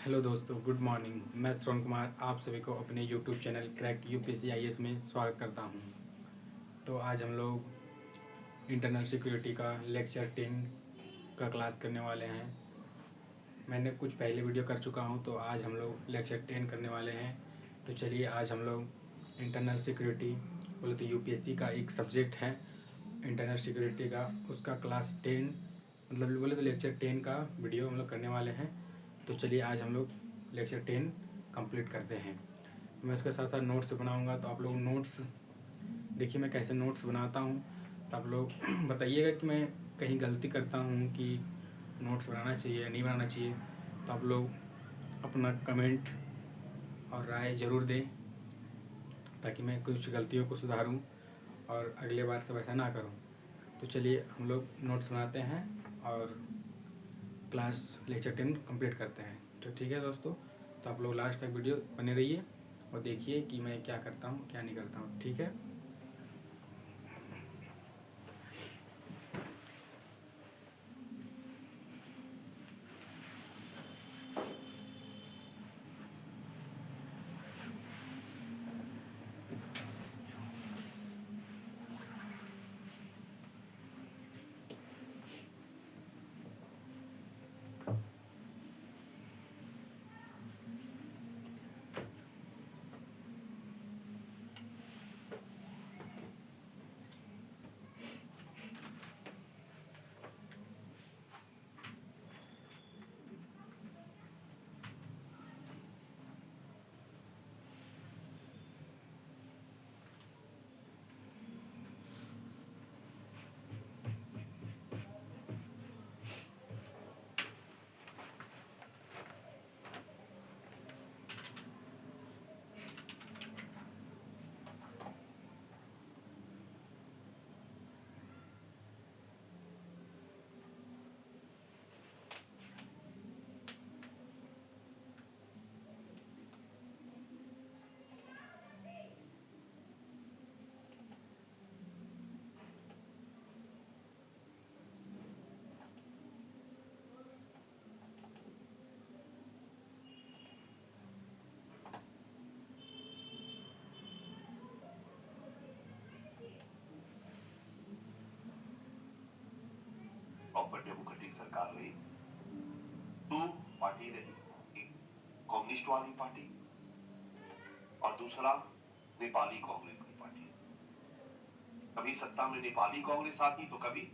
Hello दोस्तों, good morning. मैं श्रवण कुमार आप सभी को अपने YouTube channel crack UPSC IAS में स्वागत करता हूं। तो आज हम लोग इंटरनल सिक्योरिटी का लेक्चर 10 का क्लास करने वाले हैं। मैंने कुछ पहले वीडियो कर चुका हूं, तो आज हम लोग लेक्चर 10 करने वाले हैं। तो चलिए, आज हम लोग इंटरनल सिक्योरिटी बोले तो यूपीएससी का एक सब्जेक्ट है इंटरनल सिक्योरिटी का, उसका क्लास 10 मतलब बोले तो लेक्चर 10 का वीडियो हम लोग करने वाले हैं। तो चलिए, आज हम लोग लेक्चर 10 कंप्लीट करते हैं। तो मैं उसके साथ साथ नोट्स बनाऊंगा, तो आप लोग नोट्स देखिए मैं कैसे नोट्स बनाता हूँ। तो आप लोग बताइएगा कि मैं कहीं गलती करता हूँ कि नोट्स बनाना चाहिए या नहीं बनाना चाहिए। तो आप लोग अपना कमेंट और राय ज़रूर दें, ताकि मैं कुछ गलतियों को सुधारूँ और अगले बार सब ऐसा ना करूँ। तो चलिए, हम लोग नोट्स बनाते हैं और क्लास लेक्चर 10 कंप्लीट करते हैं। तो ठीक है दोस्तों, तो आप लोग लास्ट तक वीडियो बने रहिए और देखिए कि मैं क्या करता हूँ क्या नहीं करता हूँ। ठीक है। प्रॉपर डेमोक्रेटिक सरकार रही, दो पार्टी रही, एक कम्युनिस्ट वाली पार्टी और दूसरा नेपाली कांग्रेस की पार्टी। कभी सत्ता में नेपाली कांग्रेस आती तो कभी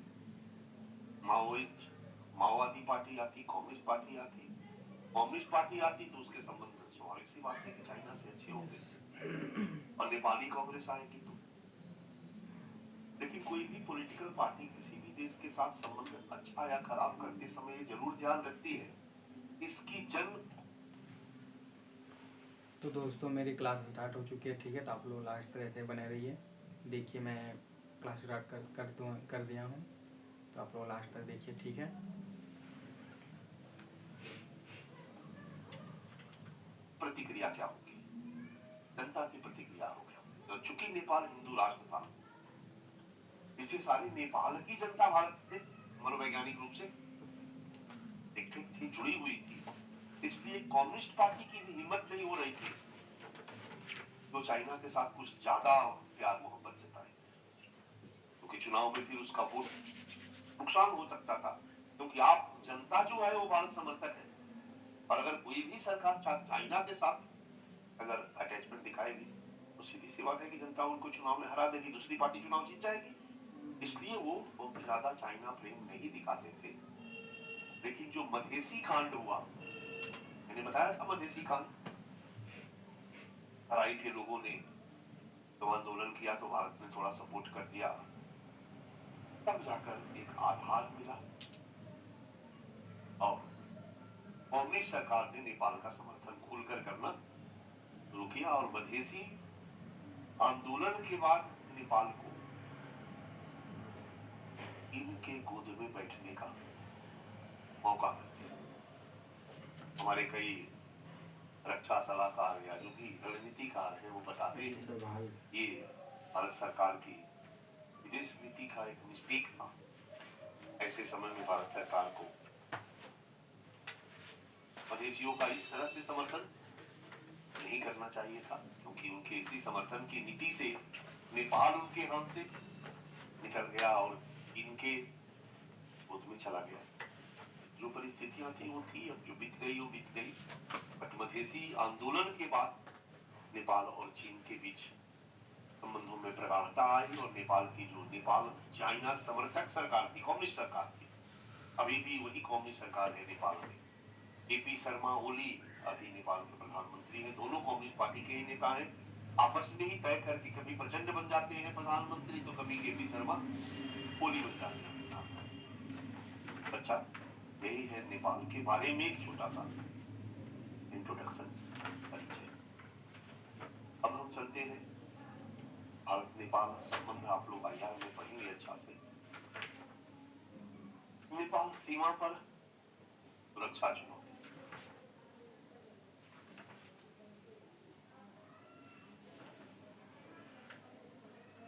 माओवादी पार्टी आती, कम्युनिस्ट पार्टी आती। कम्युनिस्ट पार्टी आती तो उसके संबंध स्वाभाविक सी बात है कि चाइना से अच्छे होंगे, और नेपाली कांग्रेस आएगी तो। लेकिन कोई भी पॉलिटिकल पार्टी किसी भी देश के साथ संबंध अच्छा या खराब करते समय जरूर ध्यान रखती है इसकी जन्म। तो दोस्तों, मेरी क्लास स्टार्ट हो चुकी है। ठीक है, तो आप लोग लास्ट तक ऐसे बने रहिए। देखिए, मैं क्लास स्टार्ट कर दिया हूँ, तो आप लोग लास्ट तक देखिए। ठीक है। प्रतिक्रिया क्या होगी, जनता की प्रतिक्रिया होगी। तो चूंकि नेपाल हिंदू राष्ट्र था, इससे सारी नेपाल की जनता भारत से मनोवैज्ञानिक रूप से एकजुट थी, जुड़ी हुई थी। इसलिए कम्युनिस्ट पार्टी की भी हिम्मत नहीं हो रही थी तो चाइना के साथ कुछ ज्यादा प्यार मोहब्बत जताए, क्योंकि चुनाव में फिर उसका वोट नुकसान हो सकता था। क्योंकि आप जनता जो है वो भारत समर्थक है, और अगर कोई भी सरकार चाइना के साथ अगर अटैचमेंट दिखाएगी तो सीधी सी बात है कि जनता उनको चुनाव में हरा देगी, दूसरी पार्टी चुनाव जीत जाएगी। इसलिए वो बहुत ज्यादा चाइना प्रेम नहीं दिखाते थे। लेकिन जो मधेसी कांड हुआ, मैंने बताया था मधेसी कांड, तराई के लोगों ने जब आंदोलन किया तो भारत ने थोड़ा सपोर्ट कर दिया, तब जाकर एक आधार मिला और कांग्रेस सरकार ने नेपाल का समर्थन खुलकर करना शुरू किया। और मधेसी आंदोलन के बाद नेपाल को इनके गोद में बैठने का मौका मिल गया। हमारे कई रक्षा सलाहकार या जो भी रणनीतिकार है वो बताते हैं ये भारत सरकार की विदेश नीति का एक मिस्टेक था। ऐसे समय में भारत सरकार को मधेसियों का इस तरह से समर्थन नहीं करना चाहिए था, क्योंकि उनके इसी समर्थन की नीति से नेपाल उनके हाथ से निकल गया और इनके गोद में चला गया। जो परिस्थितियां थी वो थी, अब जो बीत गई वो बीत गई। बट मधेसी आंदोलन के बाद नेपाल और चीन के बीच संबंधों में प्रगाढ़ता आई और नेपाल की जो नेपाल चाइना समर्थक सरकार थी, कम्युनिस्ट सरकार थी, अभी भी वही कम्युनिस्ट सरकार है नेपाल में। केपी शर्मा ओली अभी नेपाल के प्रधानमंत्री हैं, दोनों कम्युनिस्ट पार्टी के ही नेता हैं। आपस में ही तय करके कभी प्रचंड बन जाते हैं प्रधानमंत्री, तो कभी केपी शर्मा ओली बन जाते हैं प्रधानमंत्री। अच्छा, यही है नेपाल के बारे में एक छोटा सा इंट्रोडक्शन, परिचय। अब हम चलते हैं भारत नेपाल संबंध, आप लोग आईआर में पढ़ेंगे अच्छा से। नेपाल सीमा पर सुरक्षा चुनौती।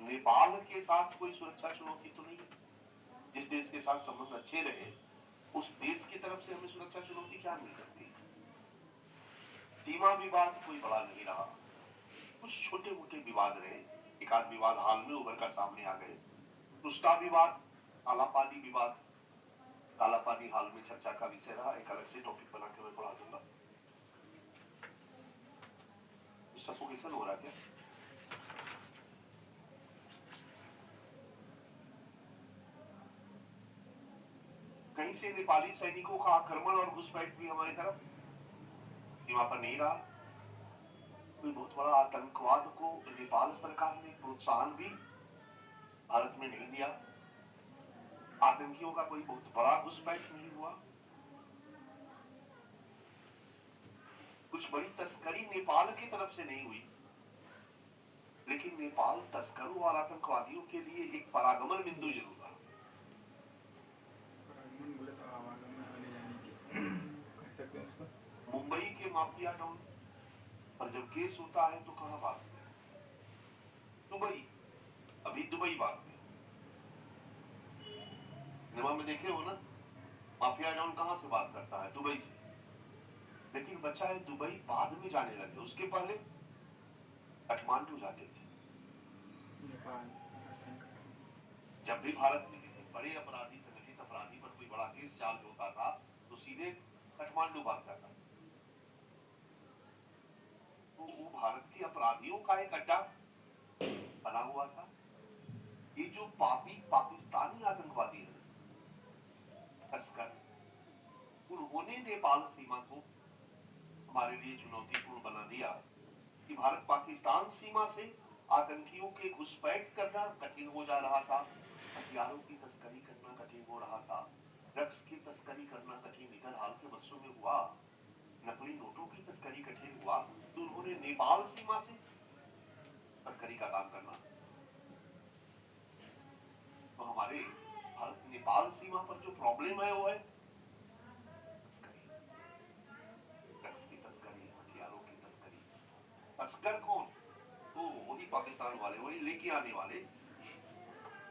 नेपाल के साथ कोई सुरक्षा चुनौती तो नहीं है। जिस देश के साथ संबंध अच्छे रहे उस देश की तरफ से हमें सुरक्षा चुनौती क्या मिल सकती है? सीमा विवाद कोई बड़ा नहीं रहा, कुछ छोटे मोटे विवाद रहे, एक आध विवाद हाल में उभर कर सामने आ गए। रुस्टा विवाद, कालापानी विवाद, कालापानी हाल में चर्चा का विषय रहा, एक अलग से टॉपिक बना के मैं पढ़ा दूंगा। सफोकेशन हो रहा क्या? कहीं से नेपाली सैनिकों का आक्रमण और घुसपैठ भी हमारी तरफ सीमा पर नहीं रहा। कोई बहुत बड़ा आतंकवाद को नेपाल सरकार ने प्रोत्साहन भी भारत में नहीं दिया। आतंकियों का कोई बहुत बड़ा घुसपैठ नहीं हुआ। कुछ बड़ी तस्करी नेपाल की तरफ से नहीं हुई, लेकिन नेपाल तस्करों और आतंकवादियों के लिए एक परागमन बिंदु जरूर था। मुंबई के माफिया डॉन और जब केस होता है तो कहां भागते हैं? दुबई। अभी दुबई भागते हैं। सिनेमा में देखे हो ना, माफिया डॉन कहां से बात करता है? दुबई से। लेकिन बच्चा है दुबई बाद में जाने लगे, उसके पहले काठमांडू जाते थे। जब भी भारत में किसी बड़े अपराधी, संगठित अपराधी पर कोई बड़ा केस चार्ज होता था तो सीधे काठमांडू भाग जाता था। तो वो भारत के अपराधियों का एक अड्डा बना हुआ था। ये जो पापी पाकिस्तानी आतंकवादी है, तस्कर, उन्होंने नेपाल सीमा को हमारे लिए चुनौतीपूर्ण बना दिया कि भारत पाकिस्तान सीमा से आतंकियों के घुसपैठ करना कठिन हो जा रहा था, हथियारों की तस्करी करना कठिन हो रहा था, ड्रग्स की तस्करी करना कठिन इधर हाल के वर्षों में हुआ, नकली नोटों की तस्करी कठिन हुआ। तो उन्होंने नेपाल सीमा से तस्करी का काम करना, तो हमारे भारत नेपाल सीमा पर जो प्रॉब्लम है वो है तस्करी, ड्रग्स की तस्करी, हथियारों की तस्करी। तस्कर कौन? तो वही पाकिस्तान वाले, वही लेके आने वाले।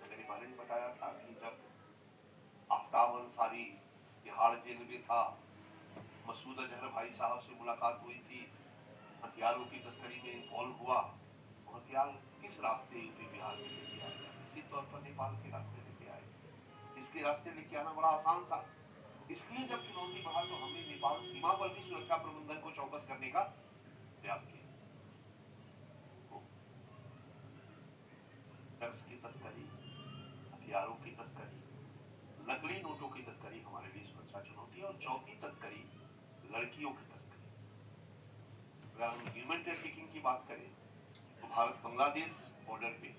मेरे बारे में बताया था कि जब आफ्ताब अंसारी बिहार जेल में था, मसूद अजहर भाई साहब से मुलाकात हुई थी, हथियारों की तस्करी में इन्वॉल्व हुआ। हथियार किस रास्ते यूपी बिहार में लेके आए? इसी तौर पर नेपाल के रास्ते लेके आए। इसके रास्ते लेके आना बड़ा आसान था। इसलिए जब चुनौती बढ़ा तो हमने नेपाल सीमा पर भी सुरक्षा प्रबंधन को चौकस करने का प्रयास किया। ड्रग्स की तस्करी, हथियारों की तस्करी, नकली नोटों की तस्करी हमारे लिए सुरक्षा चुनौती है। और चौथी तस्करी, लड़कियों की तस्करी। अगर हम ह्यूमन ट्रैफिकिंग की बात करें तो भारत बांग्लादेश बॉर्डर पे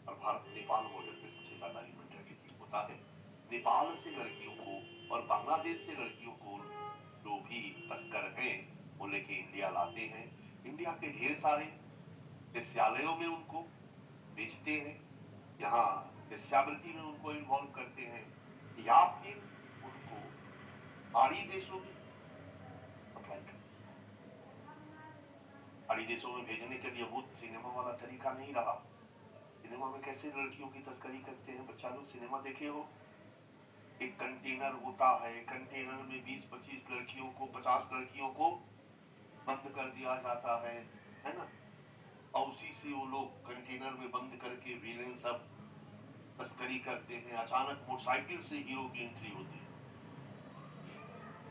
और भारत नेपाल बॉर्डर पे सबसे ज्यादा ह्यूमन ट्रैफिकिंग होता है। नेपाल से लड़कियों को और बांग्लादेश से लड़कियों को जो भी तस्कर हैं वो लेके इंडिया लाते हैं। इंडिया के ढेर सारे वेश्यालयों में उनको बेचते हैं, यहाँ वेश्यावृत्ति में उनको इन्वॉल्व करते हैं, या फिर उनको आड़ी देशों में अप्लाई करते हैं। आड़ी देशों में भेजने के लिए वो सिनेमा वाला तरीका नहीं रहा। सिनेमा में कैसे लड़कियों की तस्करी करते हैं, बच्चा लोग सिनेमा देखे हो, एक कंटेनर होता है, कंटेनर में 20-25 लड़कियों को, 50 लड़कियों को बंद कर दिया जाता है ना। और उसी से वो लोग कंटेनर में बंद करके विलेन सब तस्करी करते हैं। अचानक मोटरसाइकिल से हीरो की एंट्री होती है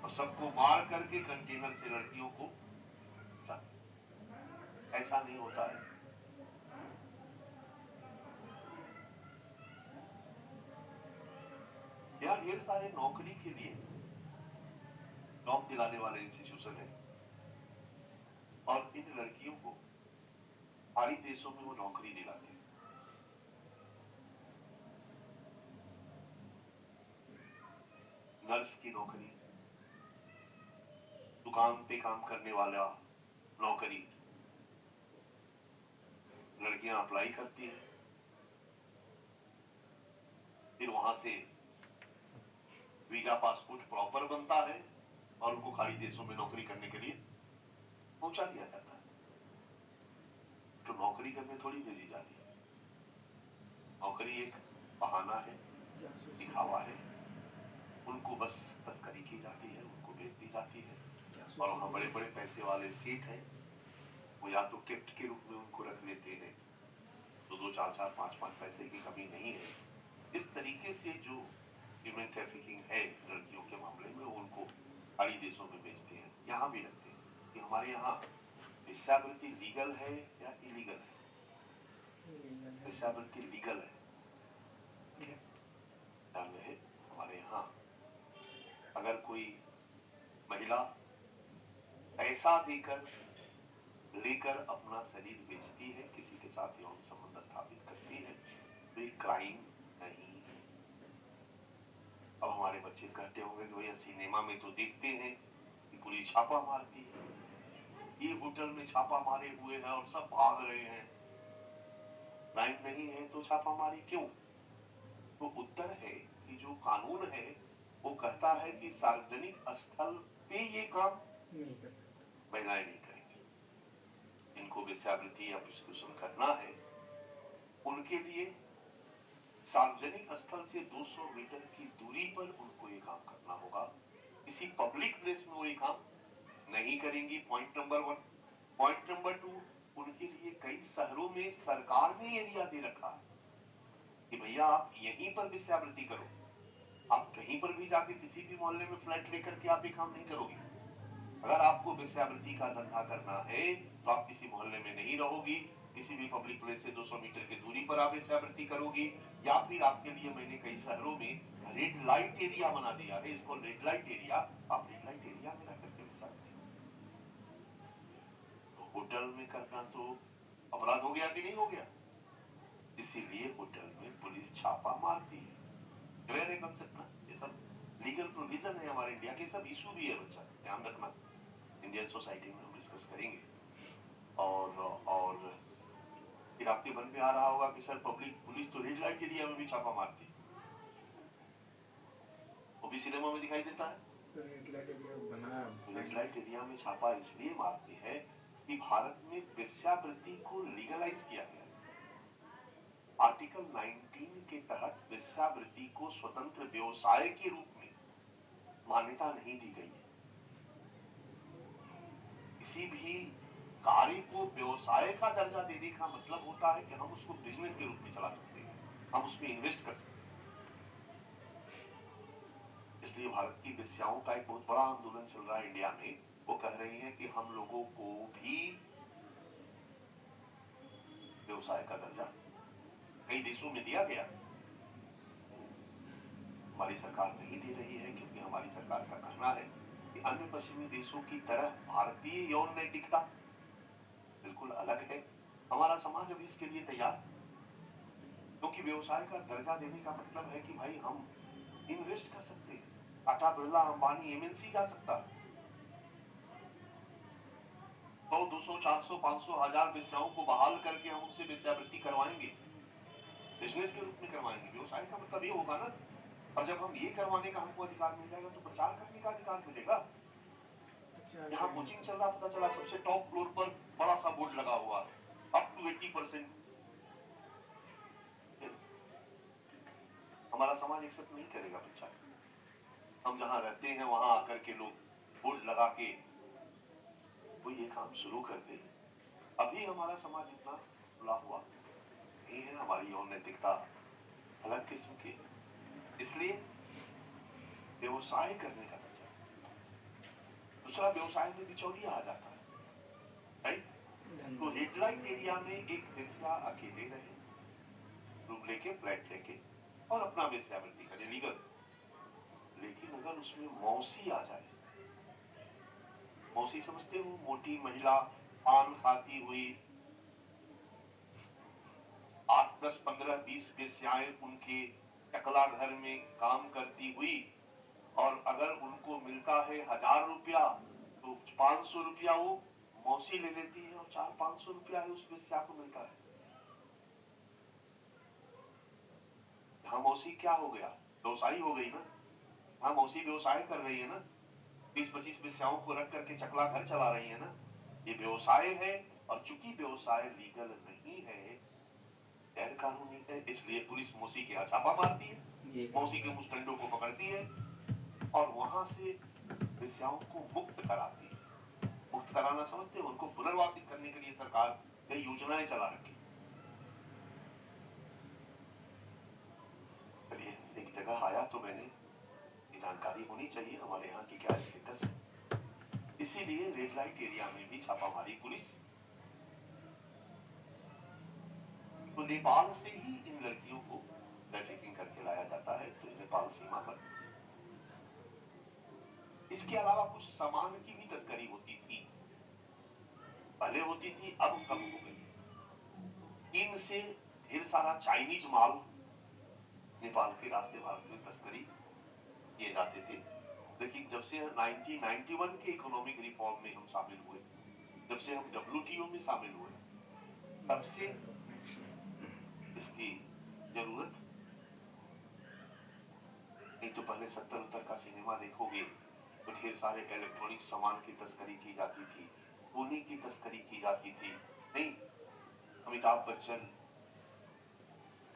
और सबको मार करके कंटेनर से लड़कियों को जाते। ऐसा नहीं होता है। यहाँ ढेर सारे नौकरी के लिए जॉब दिलाने वाले इंस्टीट्यूशन है और इन लड़कियों को बाहरी देशों में वो नौकरी दिलाते हैं। नर्स की नौकरी, दुकान पे काम करने वाला नौकरी, लड़कियां अप्लाई करती हैं, फिर वहां से वीजा पासपोर्ट प्रॉपर बनता है और उनको खाड़ी देशों में नौकरी करने के लिए पहुंचा दिया जाता है। तो नौकरी करने थोड़ी भेजी जाती है। नौकरी एक बहाना है, दिखावा है। उनको बस तस्करी की जाती है, उनको बेच दी जाती है और वहाँ बड़े बड़े पैसे वाले सेठ हैं, वो या तो गिफ्ट के रूप में उनको रख लेते हैं, तो 2 4 5 पैसे की कमी नहीं है। इस तरीके से जो ह्यूमन ट्रैफिकिंग है लड़कियों के मामले में, उनको खाड़ी देशों में बेचते हैं। यहाँ भी रखते हैं कि हमारे यहाँ वेश्यावृत्ति लीगल है या इलीगल है। वेश्यावृत्ति लीगल है, ध्यान रहे। हमारे यहाँ अगर कोई महिला पैसा देकर लेकर अपना शरीर बेचती है, किसी के साथ यौन संबंध स्थापित करती है, तो एक क्राइम नहीं है। अब हमारे बच्चे कहते होंगे कि भैया सिनेमा में तो देखते हैं कि पुलिस छापा मारती है, ये होटल में छापा मारे हुए हैं और सब भाग रहे हैं, क्राइम नहीं है तो छापा मारी क्यों? तो उत्तर है कि जो कानून है वो कहता है कि सार्वजनिक स्थल पे ये काम नहीं कर सकते, महिलाएं नहीं करेंगी। इनको वेश्यावृत्ति या प्रोस्टिट्यूशन करना है, उनके लिए सार्वजनिक स्थल से 200 मीटर की दूरी पर उनको ये काम करना होगा। किसी पब्लिक प्लेस में वो ये काम नहीं करेंगी। Point number 1। पॉइंट नंबर 2, उनके लिए कई शहरों में सरकार ने एरिया दे रखा है कि भैया आप यहीं पर वेश्यावृत्ति करो। आप कहीं पर भी जाके किसी भी मोहल्ले में फ्लैट लेकर के आप ये काम नहीं करोगे। अगर आपको वेश्यावृत्ति का धंधा करना है तो आप किसी मोहल्ले में नहीं रहोगी, किसी भी पब्लिक प्लेस से 200 मीटर की दूरी पर आप वेश्यावृत्ति करोगी। या फिर आपके लिए मैंने कई शहरों में रेड लाइट एरिया बना दिया है, इसको रेड लाइट एरिया। आप रेड लाइट एरिया में रह करके वेश्यावृत्ति, तो होटल में करना तो अपराध हो गया कि नहीं हो गया? इसीलिए होटल में पुलिस छापा मारती है। क्लियर है कंसेप्ट ना? ये सब लीगल प्रोविजन है हमारे इंडिया के, सब इशू भी है बच्चा, ध्यान रखना। इंडियन सोसाइटी में हम डिस्कस करेंगे। और फिर आपके मन में आ रहा होगा कि सर पब्लिक पुलिस तो रेड लाइट एरिया में भी छापा मारती है, वो भी सिनेमा में दिखाई देता है। रेड लाइट एरिया बना, रेड लाइट एरिया में छापा इसलिए मारती है कि भारत में वेश्यावृत्ति को लीगलाइज किया गया। आर्टिकल 19 के तहत वेश्यावृत्ति को स्वतंत्र व्यवसाय के रूप में मान्यता नहीं दी गई है। किसी भी कार्य को व्यवसाय का दर्जा देने का मतलब होता है कि हम उसको बिजनेस के रूप में चला सकते हैं, हम उसमें इन्वेस्ट कर सकते हैं। इसलिए भारत की वेश्याओं का एक बहुत बड़ा आंदोलन चल रहा है इंडिया में। वो कह रही हैं कि हम लोगों को भी व्यवसाय का दर्जा कई देशों में दिया गया, हमारी सरकार नहीं दे रही है, क्योंकि हमारी सरकार का कहना है कि अन्य पश्चिमी देशों की तरह भारतीय यौन नैतिकता बिल्कुल अलग है। हमारा समाज अभी इसके लिए तैयार, क्योंकि व्यवसाय का दर्जा देने का मतलब है कि भाई हम इन्वेस्ट कर सकते हैं। टाटा, बिरला, अंबानी, एमएनसी जा सकता है। 100, 200, 400, 500, 1000 वेश्याओं को बहाल करके हम उनसे वेश्यावृत्ति करवाएंगे, बिजनेस के रूप में करवाएंगे। व्यवसाय का मतलब ये होगा ना। और जब हम ये करवाने का हमको अधिकार मिल जाएगा तो प्रचार करने का अधिकार मिलेगा। यहाँ कोचिंग चल रहा, पता चला सबसे टॉप फ्लोर पर बड़ा सा बोर्ड लगा हुआ है, अप टू 80%। हमारा समाज एक्सेप्ट नहीं करेगा बच्चा। हम जहां रहते हैं वहां आकर के लोग बोर्ड लगा के वो ये काम शुरू कर दे। अभी हमारा समाज इतना खुला हुआ नहीं है, हमारी और नैतिकता अलग किस्म की, इसलिए व्यवसाय करने का बच्चा दूसरा व्यवसाय में बिचौलिया आ जाता है, राइट? तो रेड लाइट एरिया में एक वेश्या अकेले रहे, रूम लेके, फ्लैट लेके और अपना वेश्यावृत्ति करे लीगल, लेकिन अगर उसमें मौसी आ जाए, मौसी समझते हो, मोटी महिला, पान खाती हुई, 8, 10, 15, 20 वेश्याएं उनके टकला घर में काम करती हुई, और अगर उनको मिलता है 1000 रुपया तो 500 रुपया वो मौसी ले लेती है और 400-500 रुपया उस वेश्या को मिलता है। यहाँ मौसी क्या हो गया? व्यवसायी हो गई ना। यहाँ मौसी व्यवसाय कर रही है ना, 20-25 वेश्याओं को रख करके चकला घर चला रही है ना, ये व्यवसाय है। और चूंकि व्यवसाय लीगल नहीं है, गैर कानूनी है, इसलिए पुलिस मौसी के यहाँ छापा मारती है, मौसी के मुस्टंडों को पकड़ती है और वहां से वेश्याओं को मुक्त कराती है। मुक्त कराना समझते हो? उनको पुनर्वासित करने के लिए सरकार कई योजनाएं चला रखी। चलिए, एक जगह आया तो मैंने ये जानकारी होनी चाहिए हमारे यहाँ की क्या स्टेटस है, इसीलिए रेड लाइट एरिया में भी छापामारी पुलिस। तो नेपाल से ही इन लड़कियों को ट्रैफिकिंग करके लाया जाता है, तो नेपाल सीमा पर। इसके अलावा कुछ सामान की भी तस्करी होती थी, पहले होती थी, अब कम हो गई। इनसे ढेर सारा चाइनीज माल नेपाल के रास्ते भारत में तस्करी किए जाते थे। लेकिन जब से 1991 के इकोनॉमिक रिफॉर्म में हम शामिल हुए, जब से हम WTO में शामिल हुए, तब से इसकी जरूरत नहीं। तो पहले 70-70 का सिनेमा देखोगे तो ढेर सारे इलेक्ट्रॉनिक सामान की तस्करी की जाती थी, सोने की तस्करी की जाती थी। नहीं, अमिताभ बच्चन,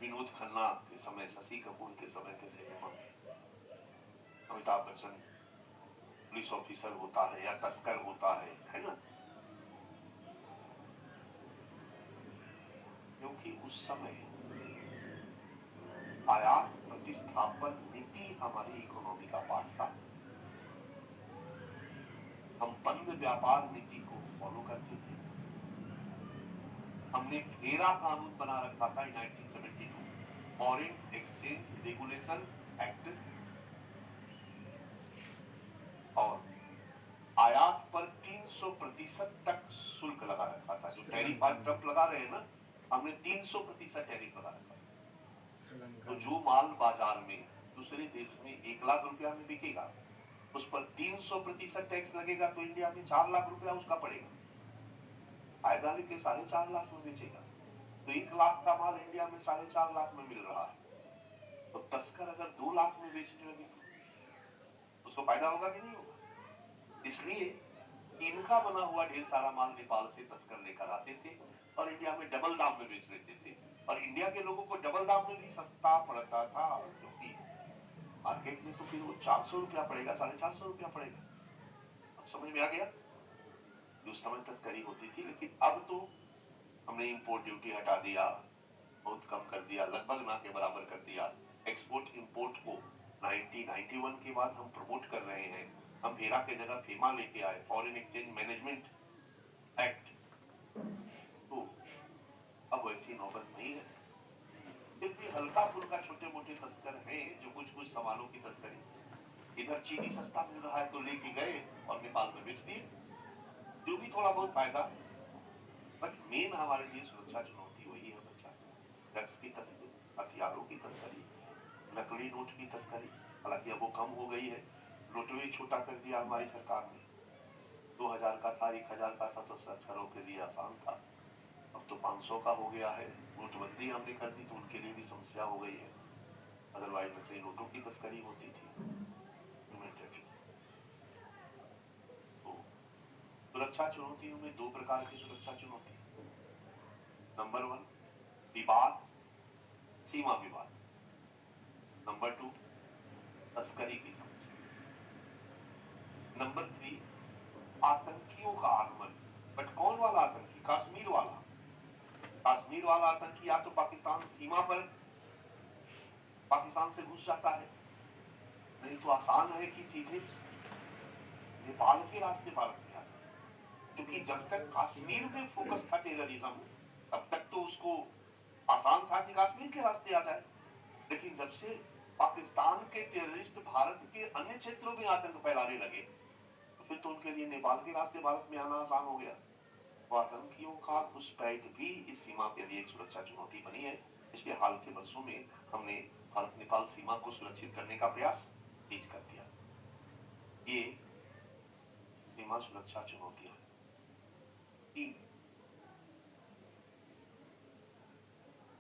विनोद खन्ना के समय, शशि कपूर के समय के सिनेमा में अमिताभ बच्चन पुलिस ऑफिसर होता है या तस्कर होता है ना? क्योंकि उस समय आयात प्रतिस्थापन नीति हमारी इकोनॉमी का पार्ट था। हम बंद व्यापार नीति को फॉलो करते थे। हमने फेरा कानून बना रखा था 1972, फॉरेन एक्सचेंज रेगुलेशन एक्ट, और आयात पर 300% तक शुल्क लगा रखा था। जो टैरिफ आज ट्रंप लगा रहे हैं ना, हमने 300% टैरिफ लगा रखा था। तो जो माल बाजार में दूसरे देश में 1 लाख रुपया में बिकेगा, उस पर 300% टैक्स लगेगा, तो इंडिया में 4 लाख रुपया उसका पड़ेगा। आयदा लेके 4.5 लाख में बेचेगा, तो 1 लाख का माल इंडिया में 4.5 लाख में मिल रहा है। तो तस्कर अगर 2 लाख में बेचने लगे तो उसको फायदा होगा कि नहीं होगा? इसलिए इनका बना हुआ ढेर सारा माल नेपाल से तस्कर लेकर आते थे और इंडिया में डबल दाम में बेच लेते थे, और इंडिया के लोगों को डबल दाम में भी सस्ता पड़ता था, क्योंकि मार्केट में तो फिर वो 400 रुपया पड़ेगा, 450 रुपया पड़ेगा। अब समझ में आ गया? उस समय तस्करी होती थी, लेकिन अब तो हमने इंपोर्ट ड्यूटी हटा दिया, बहुत कम कर दिया, लगभग ना के बराबर कर दिया। एक्सपोर्ट इंपोर्ट को 1991 के बाद हम प्रमोट कर रहे हैं। हम फेरा के जगह फेमा लेके आए, फॉरेन एक्सचेंज मैनेजमेंट एक्ट। तो अब वैसी नौबत नहीं है। फिर भी हल्का फुल्का छोटे मोटे तस्कर हैं जो कुछ कुछ सामानों की तस्करी, इधर चीनी सस्ता मिल रहा है तो लेके गए और नेपाल में बेच दिए, जो भी थोड़ा बहुत फायदा। बट मेन हमारे लिए सुरक्षा चुनौती वही है बच्चा, ड्रग्स की तस्करी, हथियारों की तस्करी, नकली नोट की तस्करी। हालांकि अब वो कम हो गई है, नोटवे छोटा कर दिया हमारी सरकार ने। 2000 का था, 1000 का था तो तस्करों के लिए आसान था, अब तो 500 का हो गया है। नोटबंदी हमने कर दी तो उनके लिए भी समस्या हो गई है, अदरवाइज नकली नोटों की तस्करी होती थी, ह्यूमन ट्रैफिकिंग। तो सुरक्षा चुनौतियों में 2 प्रकार की सुरक्षा चुनौती। नंबर 1 विवाद, सीमा विवाद। नंबर 2 तस्करी की समस्या। नंबर 3, आतंकियों का आगमन। बट कौन वाला आतंकी? कश्मीर वाला। कश्मीर वाला आतंकी या तो पाकिस्तान सीमा पर पाकिस्तान से घुस जाता है, नहीं तो आसान है कि सीधे नेपाल के रास्ते भारत में आ जाए। क्योंकि जब तक कश्मीर में फोकस था टेररिज्म, तब तक तो उसको आसान था कि कश्मीर के रास्ते आ जाए। लेकिन जब से पाकिस्तान के टेररिस्ट भारत के अन्य क्षेत्रों में आतंक फैलाने लगे, तो फिर तो उनके लिए नेपाल के रास्ते भारत में आना आसान हो गया। तो आतंकियों का घुसपैठ भी इस सीमा के लिए एक सुरक्षा चुनौती बनी है। इसलिए हाल के वर्षों में हमने भारत नेपाल सीमा को सुरक्षित करने का प्रयास तेज कर दिया। ये सीमा सुरक्षा चुनौतियां।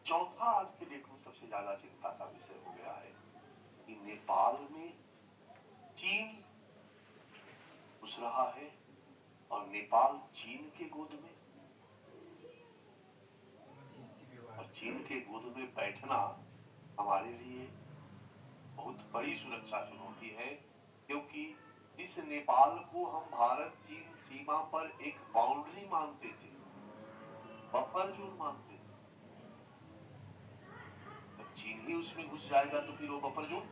चौथा आज के डेट में सबसे ज्यादा चिंता का विषय हो गया है कि नेपाल में चीन घुस रहा है और नेपाल चीन के गोद में, और चीन के गोद में बैठना हमारे लिए बहुत बड़ी सुरक्षा चुनौती है। क्योंकि जिस नेपाल को हम भारत चीन सीमा पर एक बाउंड्री मानते थे, बफर जोन मानते थे, जब चीन ही उसमें घुस जाएगा तो फिर वो बफर जोन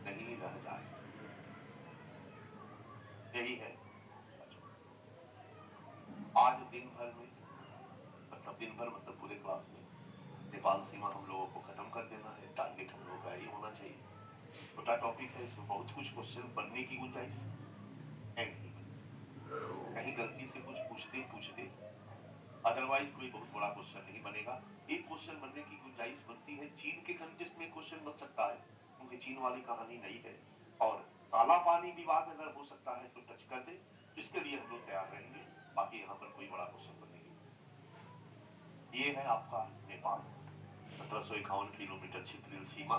नहीं रह जाएगा। यही है आज दिन भर में, मतलब दिन भर मतलब पूरे क्लास में नेपाल सीमा हम लोगों को खत्म कर देना है। टारगेट हम लोगों का ये होना चाहिए। छोटा टॉपिक है, इसमें बहुत कुछ क्वेश्चन बनने की गुंजाइश है नहीं। कहीं गलती से कुछ पूछ दे, अदरवाइज कोई बहुत बड़ा क्वेश्चन नहीं बनेगा। एक क्वेश्चन बनने की गुंजाइश बनती है, चीन के कंटेक्स्ट में क्वेश्चन बन सकता है, क्योंकि चीन वाली कहानी नहीं है। और काला पानी विवाद अगर हो सकता है तो टच कर दे, इसके लिए हम लोग तैयार रहेंगे। बाकी यहाँ पर कोई बड़ा क्वेश्चन बनने की। ये है आपका नेपाल, 1751 किलोमीटर क्षेत्रीय सीमा।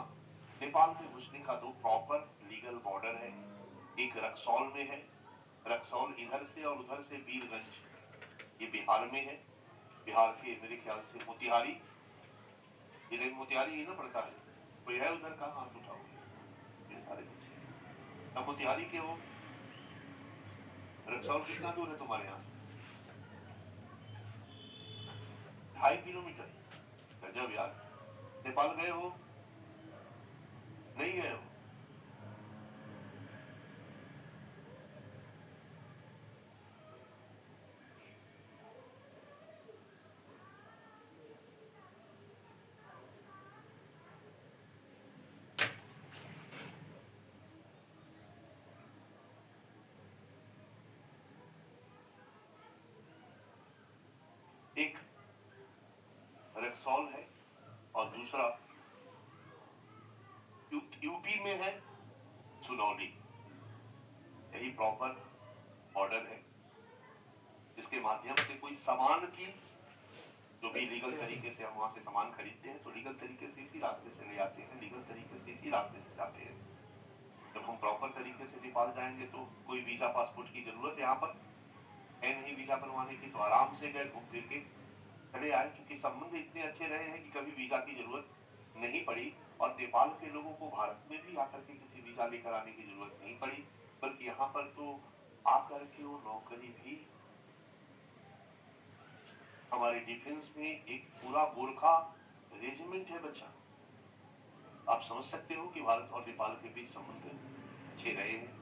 नेपाल में घुसने का 2 प्रॉपर लीगल बॉर्डर है। एक रक्सौल में है, रक्सौल इधर से और उधर से वीरगंज, ये बिहार में है। बिहार के मेरे ख्याल से मोतिहारी, जिले मोतिहारी ही ना पड़ता है, कोई है उधर का? हाथ उठाओ, ये सारे बच्चे। अब मोतिहारी के हो, रक्सौल कितना दूर है तुम्हारे यहाँ से? 2.5 किलोमीटर। गजब यार। नेपाल गए हो? नहीं गए हो? एक रक्सौल है और दूसरा यूपी में है सुनौली। यही प्रॉपर बॉर्डर है, इसके माध्यम से कोई सामान की जो भी लीगल तरीके से हम वहां से सामान खरीदते हैं, तो लीगल तरीके से इसी रास्ते से ले आते हैं, लीगल तरीके से इसी रास्ते से जाते हैं। जब हम प्रॉपर तरीके से नेपाल जाएंगे तो कोई वीजा पासपोर्ट की जरूरत यहाँ पर है नहीं वीजा बनवाने की, तो आराम से गए, घूम फिर के चले आए। क्योंकि संबंध इतने अच्छे रहे हैं कि कभी वीजा की जरूरत नहीं पड़ी, और नेपाल के लोगों को भारत में भी आकर के किसी वीजा लेकर आने की जरूरत नहीं पड़ी, बल्कि यहाँ पर तो आकर के वो नौकरी भी, हमारे डिफेंस में एक पूरा गोरखा रेजिमेंट है बच्चा। आप समझ सकते हो कि भारत और नेपाल के बीच संबंध अच्छे रहे हैं,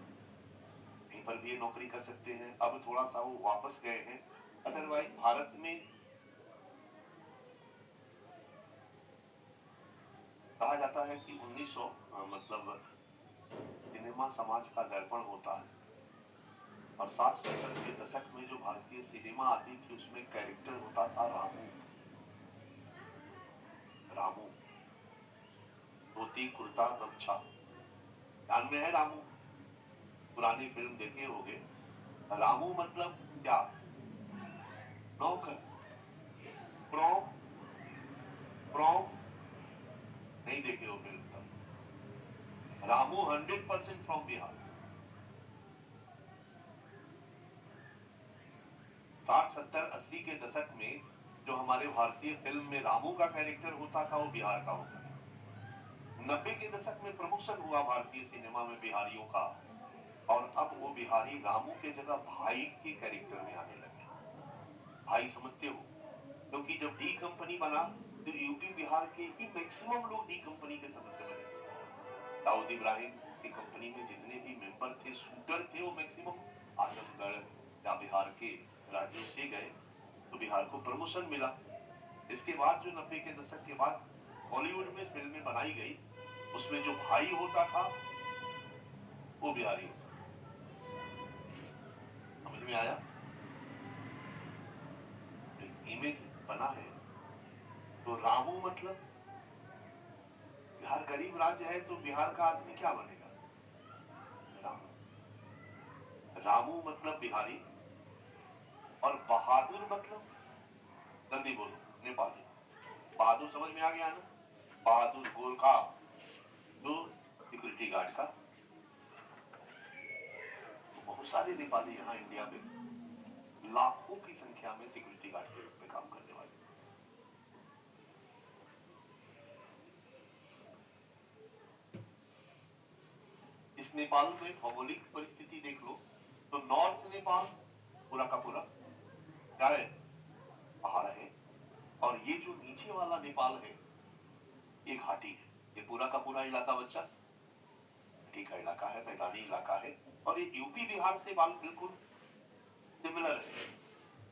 कहीं पर भी ये नौकरी कर सकते हैं। अब थोड़ा सा वो वापस गए हैं, अदरवाइज भारत में कहा जाता है कि 1900 मतलब सिनेमा समाज का दर्पण होता है, और 60-70 के दशक में जो भारतीय सिनेमा आती थी उसमें कैरेक्टर होता था रामू। रामू धोती कुर्ता गमछा, ध्यान में है रामू? पुरानी फिल्म देखे होगे। रामू मतलब क्या? नौकर। प्रोम प्रोम नहीं देखे हो फिल्म तब। रामू 100% फ्रॉम बिहार। 60, 70, 80 के दशक में जो हमारे भारतीय फिल्म में रामू का कैरेक्टर होता था वो बिहार का होता था। 90 के दशक में प्रमोशन हुआ भारतीय सिनेमा में बिहारियों का, और अब वो बिहारी रामू के जगह भाई के कैरेक्टर में आने लगे। भाई समझते हो, क्योंकि जब डी कंपनी बना तो यूपी बिहार के ही मैक्सिमम लोग डी कंपनी के सदस्य बने। दाऊद इब्राहिम की कंपनी में जितने भी मेंबर थे, शूटर थे, वो मैक्सिमम आजमगढ़ या बिहार के राज्यों से गए, तो बिहार को प्रमोशन मिला। इसके बाद जो 90 के दशक के बाद हॉलीवुड में फिल्में बनाई गई, उसमें जो भाई होता था वो बिहारी होता। समझ में आया? एक इमेज बना है। तो रामू मतलब, बिहार गरीब राज्य है तो बिहार का आदमी क्या बनेगा? रामू। रामू मतलब बिहारी, और बहादुर मतलब, जल्दी बोलो, नेपाली। बहादुर समझ में आ गया ना? बहादुर गोरखा, जो सिक्योरिटी गार्ड का। तो बहुत सारे नेपाली यहाँ इंडिया में लाखों की संख्या में सिक्योरिटी गार्ड के रूप में काम करने वाले। इस नेपाल में भौगोलिक परिस्थिति देख लो तो नॉर्थ नेपाल पूरा का पूरा क्या है? पहाड़ है, और ये जो नीचे वाला नेपाल है ये घाटी है। ये पूरा का पूरा इलाका बच्चा घाटी का इलाका है, मैदानी इलाका है, और ये यूपी बिहार से बिल्कुल सिमिलर है।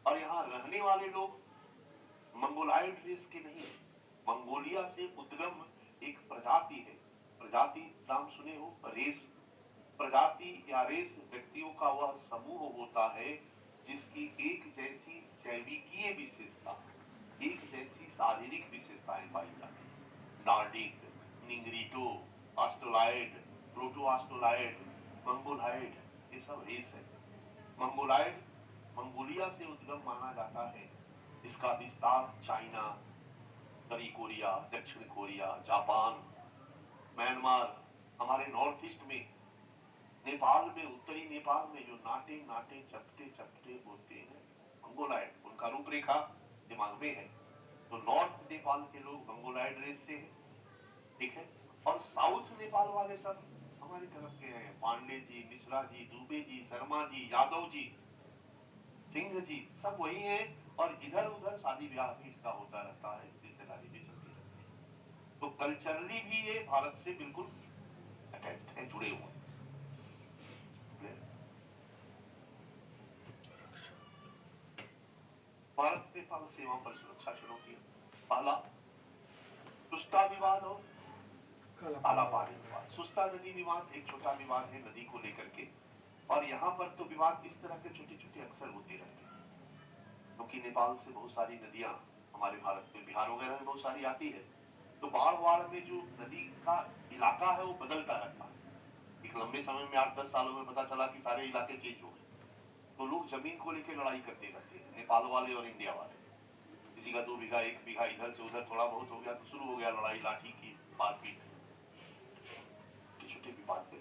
और यहाँ रहने वाले लोग मंगोलायड रेस के नहीं, मंगोलिया से उद्गम एक प्रजाति है। प्रजाति नाम सुने हो? रेस। प्रजाति या रेस व्यक्तियों का वह समूह होता है जिसकी एक जैसी जैविकीय विशेषता, एक जैसी शारीरिक विशेषताएं पाई जाती है। नॉर्डिक, निग्रिटो, ऑस्ट्रोलाइड, प्रोटो ऑस्ट्रोलाइड, मंगोलाइड, ये सब रेस है। मंगोलाइड मंगोलिया से उद्गम माना जाता है। इसका विस्तार चाइना, उत्तरी कोरिया, दक्षिण कोरिया, जापान, म्यांमार, हमारे नॉर्थ ईस्ट में, नेपाल में, उत्तरी नेपाल में जो नाटे नाटे चपटे चपटे होते हैं, मंगोलाइड, उनका रूपरेखा दिमाग में है। तो नॉर्थ नेपाल के लोग मंगोलाइड रेस से हैं, ठीक है। और साउथ नेपाल वाले सब हमारी तरफ के हैं, पांडे जी, मिश्रा जी, दुबे जी, शर्मा जी, यादव जी, सिंह जी, सब वही हैं। और इधर उधर शादी ब्याह भी इनका होता रहता है, रिश्तेदारी भी चलती रहती है। तो कल्चरली भी ये भारत से बिल्कुल अटैच्ड है, जुड़े हुए। भारत नेपाल सीमा पर सुरक्षा चुनौतियां, पहला सुस्ता विवाद और काला पानी विवाद। सुस्ता नदी विवाद एक छोटा विवाद है नदी को लेकर के, और यहाँ पर तो विवाद इस तरह के छोटे छोटे अक्सर होते रहते हैं, क्योंकि नेपाल से बहुत सारी नदियां हमारे भारत में, बिहार वगैरह में बहुत सारी आती है। तो बाढ़ में जो नदी का इलाका है वो बदलता रहता है। एक लंबे समय में 8-10 सालों में पता चला कि सारे इलाके चेंज हो गए। तो लोग जमीन को लेकर लड़ाई करते रहते हैं, नेपाल वाले और इंडिया वाले। किसी का 2 बीघा 1 बीघा इधर से उधर थोड़ा बहुत हो गया तो शुरू हो गया लड़ाई, लाठी की मारपीट, छोटे विवाद है।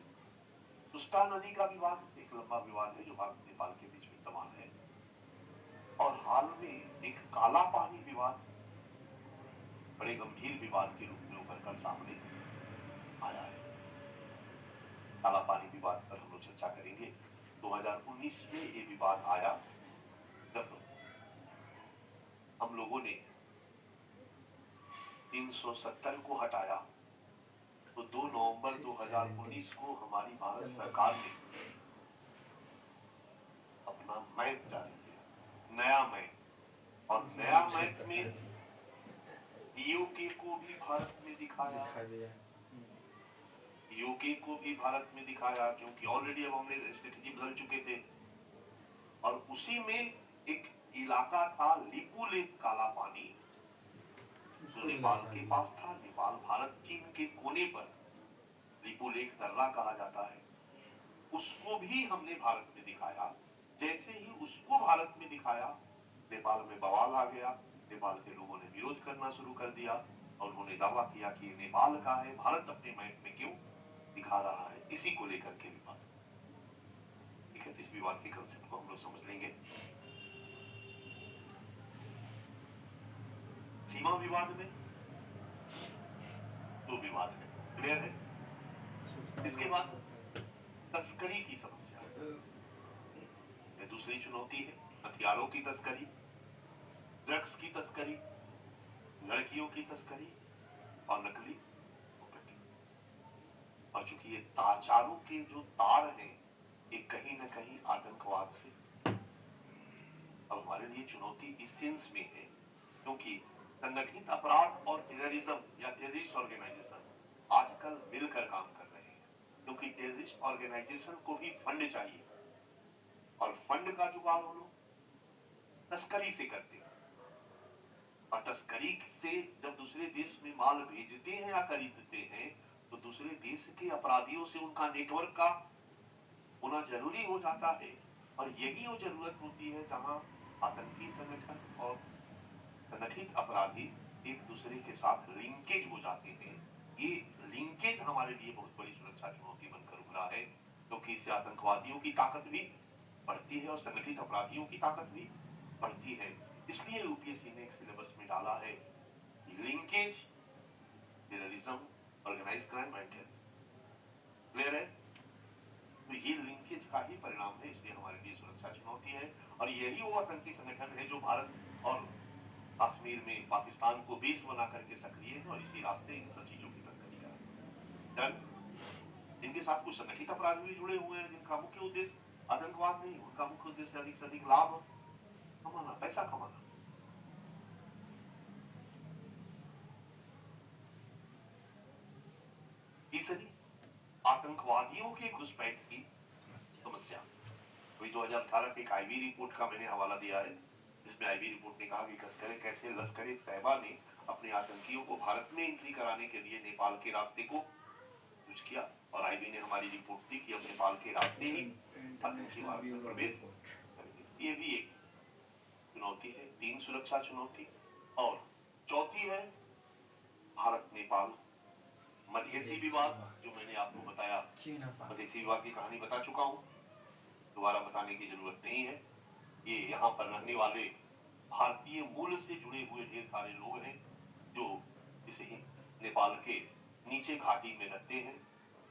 सुस्ता नदी का विवाद एक लंबा विवाद है जो भारत नेपाल के बीच विद्यमान है। और हाल में एक काला पानी विवाद बड़े गंभीर विवाद के रूप में उभर कर सामने आया है। काला पानी विवाद पर हम लोग चर्चा करेंगे। 2019 में ये विवाद आया जब हम लोगों ने 370 को हटाया, तो 2 नवंबर 2019 को हमारी भारत सरकार ने अपना मैप जारी किया, नया मैप। और नया मैप में यूके को भी भारत में दिखाया, यूके को भी भारत में दिखाया, क्योंकि ऑलरेडी अब हमने स्ट्रेटेजी बदल चुके थे। और उसी में एक इलाका था लिपू लेक, काला पानी, जो नेपाल के पास था। नेपाल भारत चीन के कोने पर लिपू लेक दर्रा कहा जाता है, उसको भी हमने भारत में दिखाया। जैसे ही उसको भारत में दिखाया, नेपाल में बवाल आ गया। नेपाल के लोगों ने विरोध करना शुरू कर दिया और उन्होंने दावा किया कि ये नेपाल का है, भारत अपने मैप में क्यों दिखा रहा है। इसी को लेकर के विवाद, ठीक है। इस विवाद के कंसेप्ट को हम लोग समझ लेंगे। सीमा विवाद में 2 विवाद है, क्लियर है। इसके बाद तस्करी की समस्या, दूसरी चुनौती है हथियारों की तस्करी, ड्रग्स की तस्करी, लड़कियों की तस्करी और नकली प्रॉपर्टी। और चूंकि ये चारों के जो तार हैं ये कहीं ना कहीं आतंकवाद से, अब हमारे लिए चुनौती इस सेंस में है क्योंकि संगठित अपराध और टेररिज्म या टेररिस्ट ऑर्गेनाइजेशन आजकल मिलकर काम कर रहे हैं, क्योंकि टेररिस्ट ऑर्गेनाइजेशन को भी फंड चाहिए और फंड का जुगाड़ वो लोग तस्करी से करते हैं। और तस्करी से जब दूसरे देश में माल भेजते हैं या खरीदते हैं तो दूसरे देश के अपराधियों से उनका नेटवर्क का होना जरूरी हो जाता है। और यही वो जरूरत होती है जहां आतंकी संगठन और संगठित अपराधी एक दूसरे के साथ लिंकेज हो जाते हैं। ये लिंकेज हमारे लिए बहुत बड़ी सुरक्षा चुनौती बनकर उभरा है, क्योंकि इससे आतंकवादियों की ताकत भी बढ़ती है और संगठित अपराधियों की ताकत भी बढ़ती है। इसलिए यूपीएससी ने एक सिलेबस में डाला है linkage terrorism organise crime and terror. Clear है? तो ये लिंकेज का ही परिणाम है, इसलिए हमारे लिए सुरक्षा चुनौती है। और यही वो आतंकी संगठन है जो भारत और कश्मीर में पाकिस्तान को बेस बना करके सक्रिय है और इसी रास्ते इन सब चीजों की तस्करी कर रहा है। इनके साथ कुछ संगठित अपराधी भी जुड़े हुए हैं जिनका मुख्य उद्देश्य आतंकवाद नहीं, उनका मुख्य उद्देश्य अधिक से अधिक लाभ कमाना, पैसा कमाना। तीसरी, आतंकवादियों के घुसपैठ की समस्या। वही 2018 के एक आईबी रिपोर्ट का मैंने हवाला दिया है, जिसमें आईबी रिपोर्ट ने कहा कि कैसे लश्कर तैयबा ने अपने आतंकियों को भारत में एंट्री कराने के लिए नेपाल के रास्ते को यूज किया। और आईबी ने हमारी रिपोर्ट दी कि अब नेपाल के रास्ते ही आतंकी भारत में प्रवेश करेंगे। ये भी एक चुनौती है। 3 सुरक्षा चुनौती। और चौथी है भारत नेपाल मध्यस्थी विवाद, जो मैंने आपको बताया। मध्यस्थी विवाद की कहानी बता चुका हूं, दोबारा बताने की जरूरत नहीं है। ये यहाँ पर रहने वाले भारतीय मूल से जुड़े हुए ढेर सारे लोग हैं जो इसे नेपाल के नीचे घाटी में रहते हैं।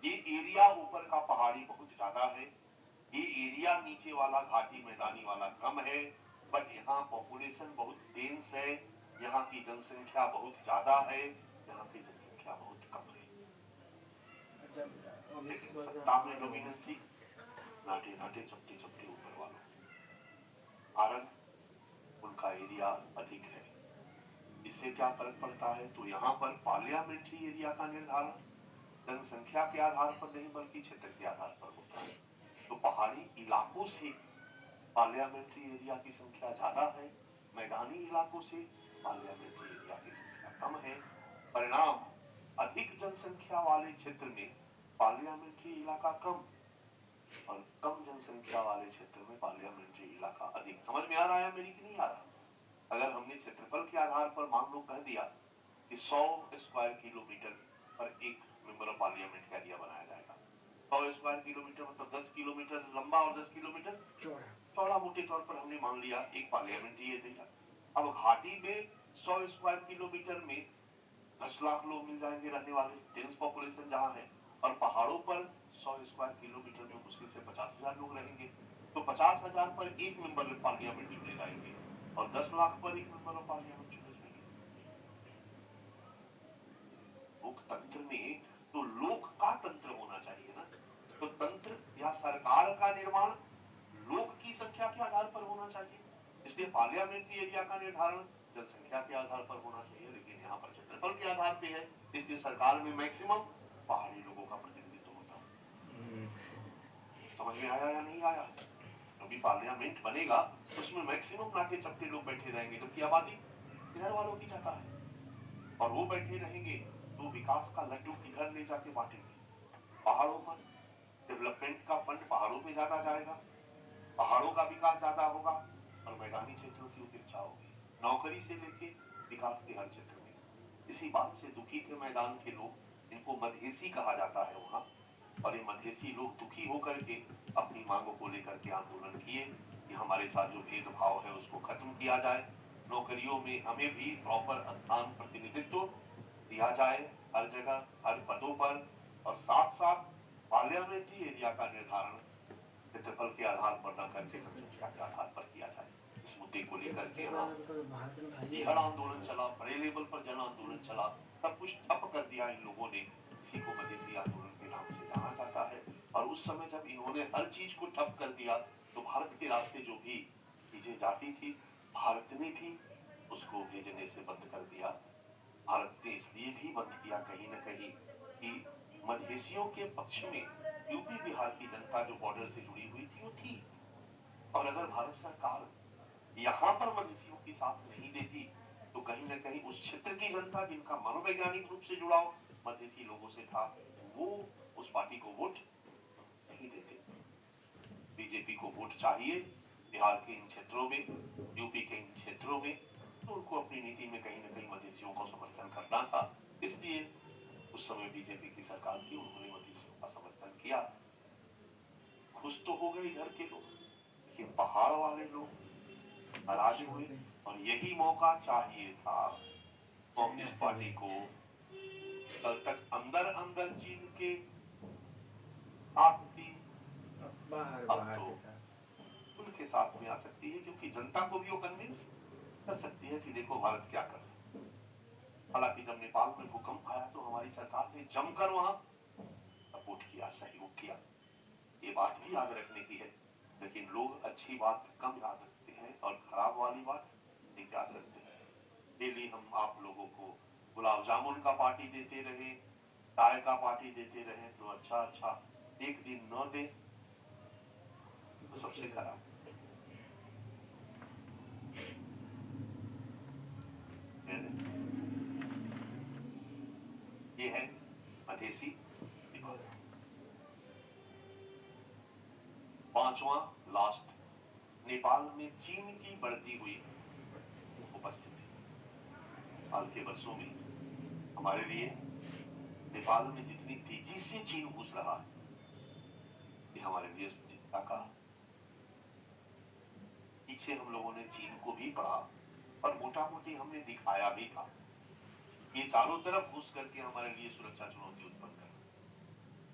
ये एरिया ऊपर का पहाड़ी बहुत ज्यादा है, ये एरिया नीचे वाला घाटी मैदानी वाला कम है, बट यहाँ पॉपुलेशन बहुत डेंस है, यहाँ की जनसंख्या बहुत ज्यादा है, यहाँ की जनसंख्या बहुत कम है। लेकिन सत्ता में डोमिनेंसी नाटे नाटे चपटे चपटे ऊपर वालों, कारण उनका एरिया अधिक है। इससे क्या फर्क पड़ता है? तो यहाँ पर पार्लियामेंट्री एरिया का निर्धारण जनसंख्या के आधार पर नहीं बल्कि क्षेत्र के आधार पर होता है। तो पहाड़ी इलाकों से पार्लियामेंट्री एरिया की संख्या ज्यादा है, मैदानी इलाकों से पार्लियामेंट्री एरिया की संख्या कम है। परिणाम, अधिक जनसंख्या वाले क्षेत्र में पार्लियामेंट्री इलाका कम और कम जनसंख्या वाले क्षेत्र में पार्लियामेंट्री इलाका अधिक। समझ में आ रहा है मेरी कि नहीं आ रहा? अगर हमने क्षेत्रफल के आधार पर मान लो कह दिया कि 100 स्क्वायर किलोमीटर पर एक मेंबर ऑफ पार्लियामेंट का एरिया बनाया जाएगा। 100 स्क्वायर किलोमीटर मतलब 10 किलोमीटर लंबा और 10 किलोमीटर चौड़ा। मोटे तौर पर हमने मान लिया एक पार्लियामेंट्री एरिया। अब घाटी में 100 स्क्वायर किलोमीटर में 10 लाख लोग मिल जाएंगे रहने वाले, डेंस पॉपुलेशन जहां है। और पहाड़ों पर 100 स्क्वायर किलोमीटर में मुश्किल से 50,000 लोग रहेंगे। तो 50,000 पर एक मेंबर ऑफ पार्लियामेंट चुने जाएंगे और 10 लाख पर एक मेंबर ऑफ पार्लियामेंट चुने जाएंगे। लोकतंत्र में तो लोक का तंत्र होना चाहिए ना। तो तंत्र या सरकार का निर्माण लोक की संख्या के आधार पर होना चाहिए। इसलिए पार्लियामेंट्री एरिया का निर्धारण जनसंख्या के आधार पर होना चाहिए, लेकिन यहाँ पर क्षेत्रफल के आधार पे है। इसलिए सरकार में मैक्सिमम पहाड़ी लोगों का प्रतिनिधित्व होता है। समझ में आया या नहीं आया? अभी पार्लियामेंट बनेगा उसमें मैक्सिमम नाटे चपटे लोग बैठे रहेंगे, जबकि आबादी इधर वालों की ज्यादा है। और वो बैठे रहेंगे तो विकास का लड्डू किधर ले जाके बांटेंगे? पहाड़ों पर। डेवलपमेंट का फंड पहाड़ों पे ज्यादा जाएगा, पहाड़ों का विकास ज्यादा होगा और मैदानी क्षेत्रों की उपेक्षा होगी, नौकरी से लेके विकास के हर क्षेत्र में। इसी बात से दुखी थे मैदान के लोग, इनको मधेसी कहा जाता है वहां। और ये मधेसी लोग दुखी होकर के अपनी मांगों को लेकर के आंदोलन किए कि हमारे साथ जो भेदभाव है उसको खत्म किया जाए, नौकरियों में हमें भी प्रॉपर स्थान प्रतिनिधित्व दिया जाए हर जगह हर पदों पर, और साथ साथ पार्लियामेंट्री एरिया का निर्धारण क्षेत्रफल के आधार पर न करके जनसंख्या के आधार पर किया जाए। इस मुद्दे को लेकर के यहाँ यह आंदोलन चला, बड़े लेवल पर जन आंदोलन चला, सब कुछ ठप कर दिया इन लोगों ने। इसी को मधेसी आंदोलन के नाम से जाना जाता है। और उस समय जब इन्होंने हर चीज को ठप कर दिया तो भारत के रास्ते जो भी चीजें जाती थी, भारत ने भी उसको भेजने से बंद कर दिया। भारत ने इसलिए भी बंद किया कहीं न कहीं कि मधेसियों के पक्ष में यूपी बिहार की जनता जो बॉर्डर से जुड़ी हुई थी वो थी। और अगर भारत सरकार यहाँ पर मधेसियों की साथ नहीं देती तो कहीं न कहीं उस क्षेत्र की जनता जिनका मनोवैज्ञानिक रूप से जुड़ाव मधेसी लोगों से था, वो उस पार्टी को वोट नहीं देते। बीजेपी को वोट चाहिए बिहार के इन क्षेत्रों में, यूपी के इन क्षेत्रों में, तो उनको अपनी नीति में कहीं न कहीं मधेसियों को समर्थन करना था। इसलिए उस समय बीजेपी की सरकार थी, उन्होंने मधेसियों का समर्थन किया। खुश तो हो गए इधर के लोग, लेकिन पहाड़ वाले लोग नाराज हुए। और यही मौका चाहिए था कांग्रेस पार्टी को, कल तक अंदर अंदर चीन के साथ थी, अब तो उनके साथ में आ सकती है, क्योंकि जनता को भी वो कन्विंस कर सकती है कि देखो भारत क्या कर रहा है। हालांकि जब नेपाल में भूकंप आया तो हमारी सरकार ने जमकर वहां सपोर्ट किया, सहयोग किया, ये बात भी याद रखने की है। लेकिन लोग अच्छी बात कम याद रखते हैं और खराब वाली बात एक याद रखते हैं। डेली हम आप लोगों को गुलाब जामुन का पार्टी देते रहे, चाय का पार्टी देते रहे, तो अच्छा एक दिन न दे तो सबसे खराब। ये है मधेसी विभाग। पांचवा लास्ट, नेपाल में चीन की बढ़ती हुई उपस्थिति। हाल के वर्षों में हमारे लिए नेपाल में जितनी तेजी से चीन घुस रहा है, ये हमारे लिए चिंता का। पीछे हम लोगों ने चीन को भी पढ़ा और मोटा मोटी हमने दिखाया भी था। ये चारों तरफ घुस करके हमारे लिए सुरक्षा चुनौती उत्पन्न कर,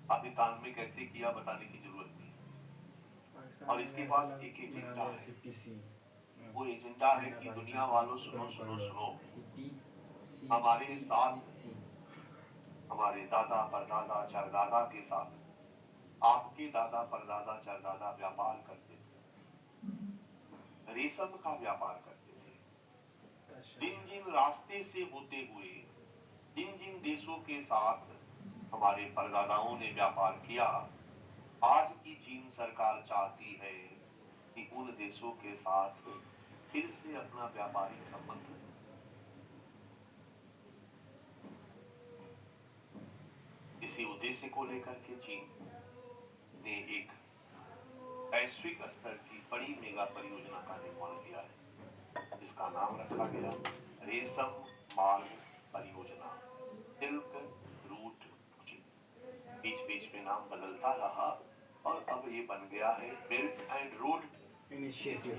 पाकिस्तान में कैसे किया बताने की जरूरत नहीं। और इसके पास एक एजेंडा है, वो एजेंडा है कि दुनिया वालों सुनो सुनो सुनो, हमारे साथ, हमारे दादा परदादा चरदादा के साथ, आपके दादा परदादा चरदादा व्यापार करते थे, रेशम का व्यापार करते थे। जिन जिन रास्ते से होते हुए जिन जिन देशों के साथ हमारे परदादाओं ने व्यापार किया, आज की चीन सरकार चाहती है कि उन देशों के साथ फिर से अपना व्यापारिक संबंध, इसी उद्देश्य को लेकर के चीन ने एक वैश्विक स्तर की बड़ी मेगा परियोजना का निर्माण किया है। इसका नाम रखा गया रेशम मार्ग परियोजना, सिल्क रूट प्रोजेक्ट। बीच बीच में नाम बदलता रहा और अब ये बन गया है बेल्ट एंड रोड इनिशिएटिव।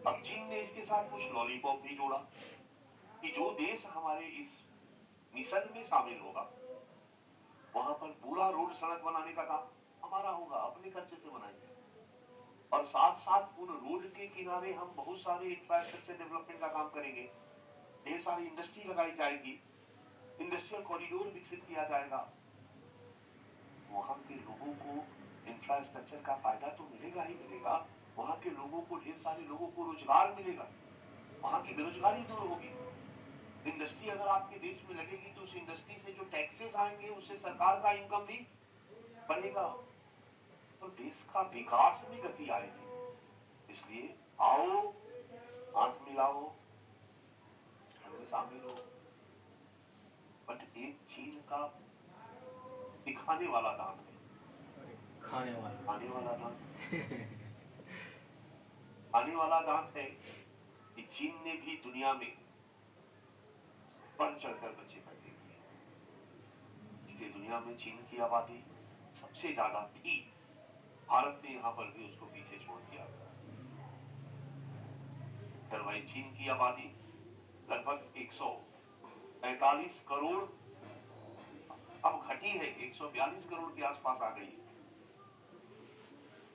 अब चीन ने इसके साथ कुछ लॉलीपॉप भी जोड़ा कि जो देश हमारे इस मिशन में शामिल होगा, वहां पर पूरा रोड सड़क बनाने का काम हमारा होगा, अपने खर्चे से बनाएंगे। और साथ साथ उन रोड के किनारे हम बहुत सारे इंफ्रास्ट्रक्चर डेवलपमेंट का काम करेंगे, ढेर सारी इंडस्ट्री लगाई जाएगी, इंडस्ट्रियल कॉरिडोर विकसित किया जाएगा। वहां के लोगों को इंफ्रास्ट्रक्चर का फायदा तो मिलेगा ही मिलेगा, वहां के लोगों को, ढेर सारे लोगों को रोजगार मिलेगा, वहां की बेरोजगारी दूर होगी। इंडस्ट्री अगर आपके देश में लगेगी तो उस इंडस्ट्री से जो टैक्सेस आएंगे उससे सरकार का इनकम भी बढ़ेगा और देश का विकास में गति आएगी। इसलिए आओ, हाथ मिलाओ, हमसे शामिल हो। बट एक चीन का दिखाने वाला दांत है, खाने वाला दांत आने वाला दांत है कि चीन ने भी दुनिया में बढ़ चढ़कर बच्चे पैदा किए। इसलिए दुनिया में चीन की आबादी सबसे ज्यादा थी, भारत ने यहां पर भी उसको पीछे छोड़ दिया। वही चीन की आबादी लगभग 145 करोड़ अब घटी है, 142 करोड़ के आसपास आ गई।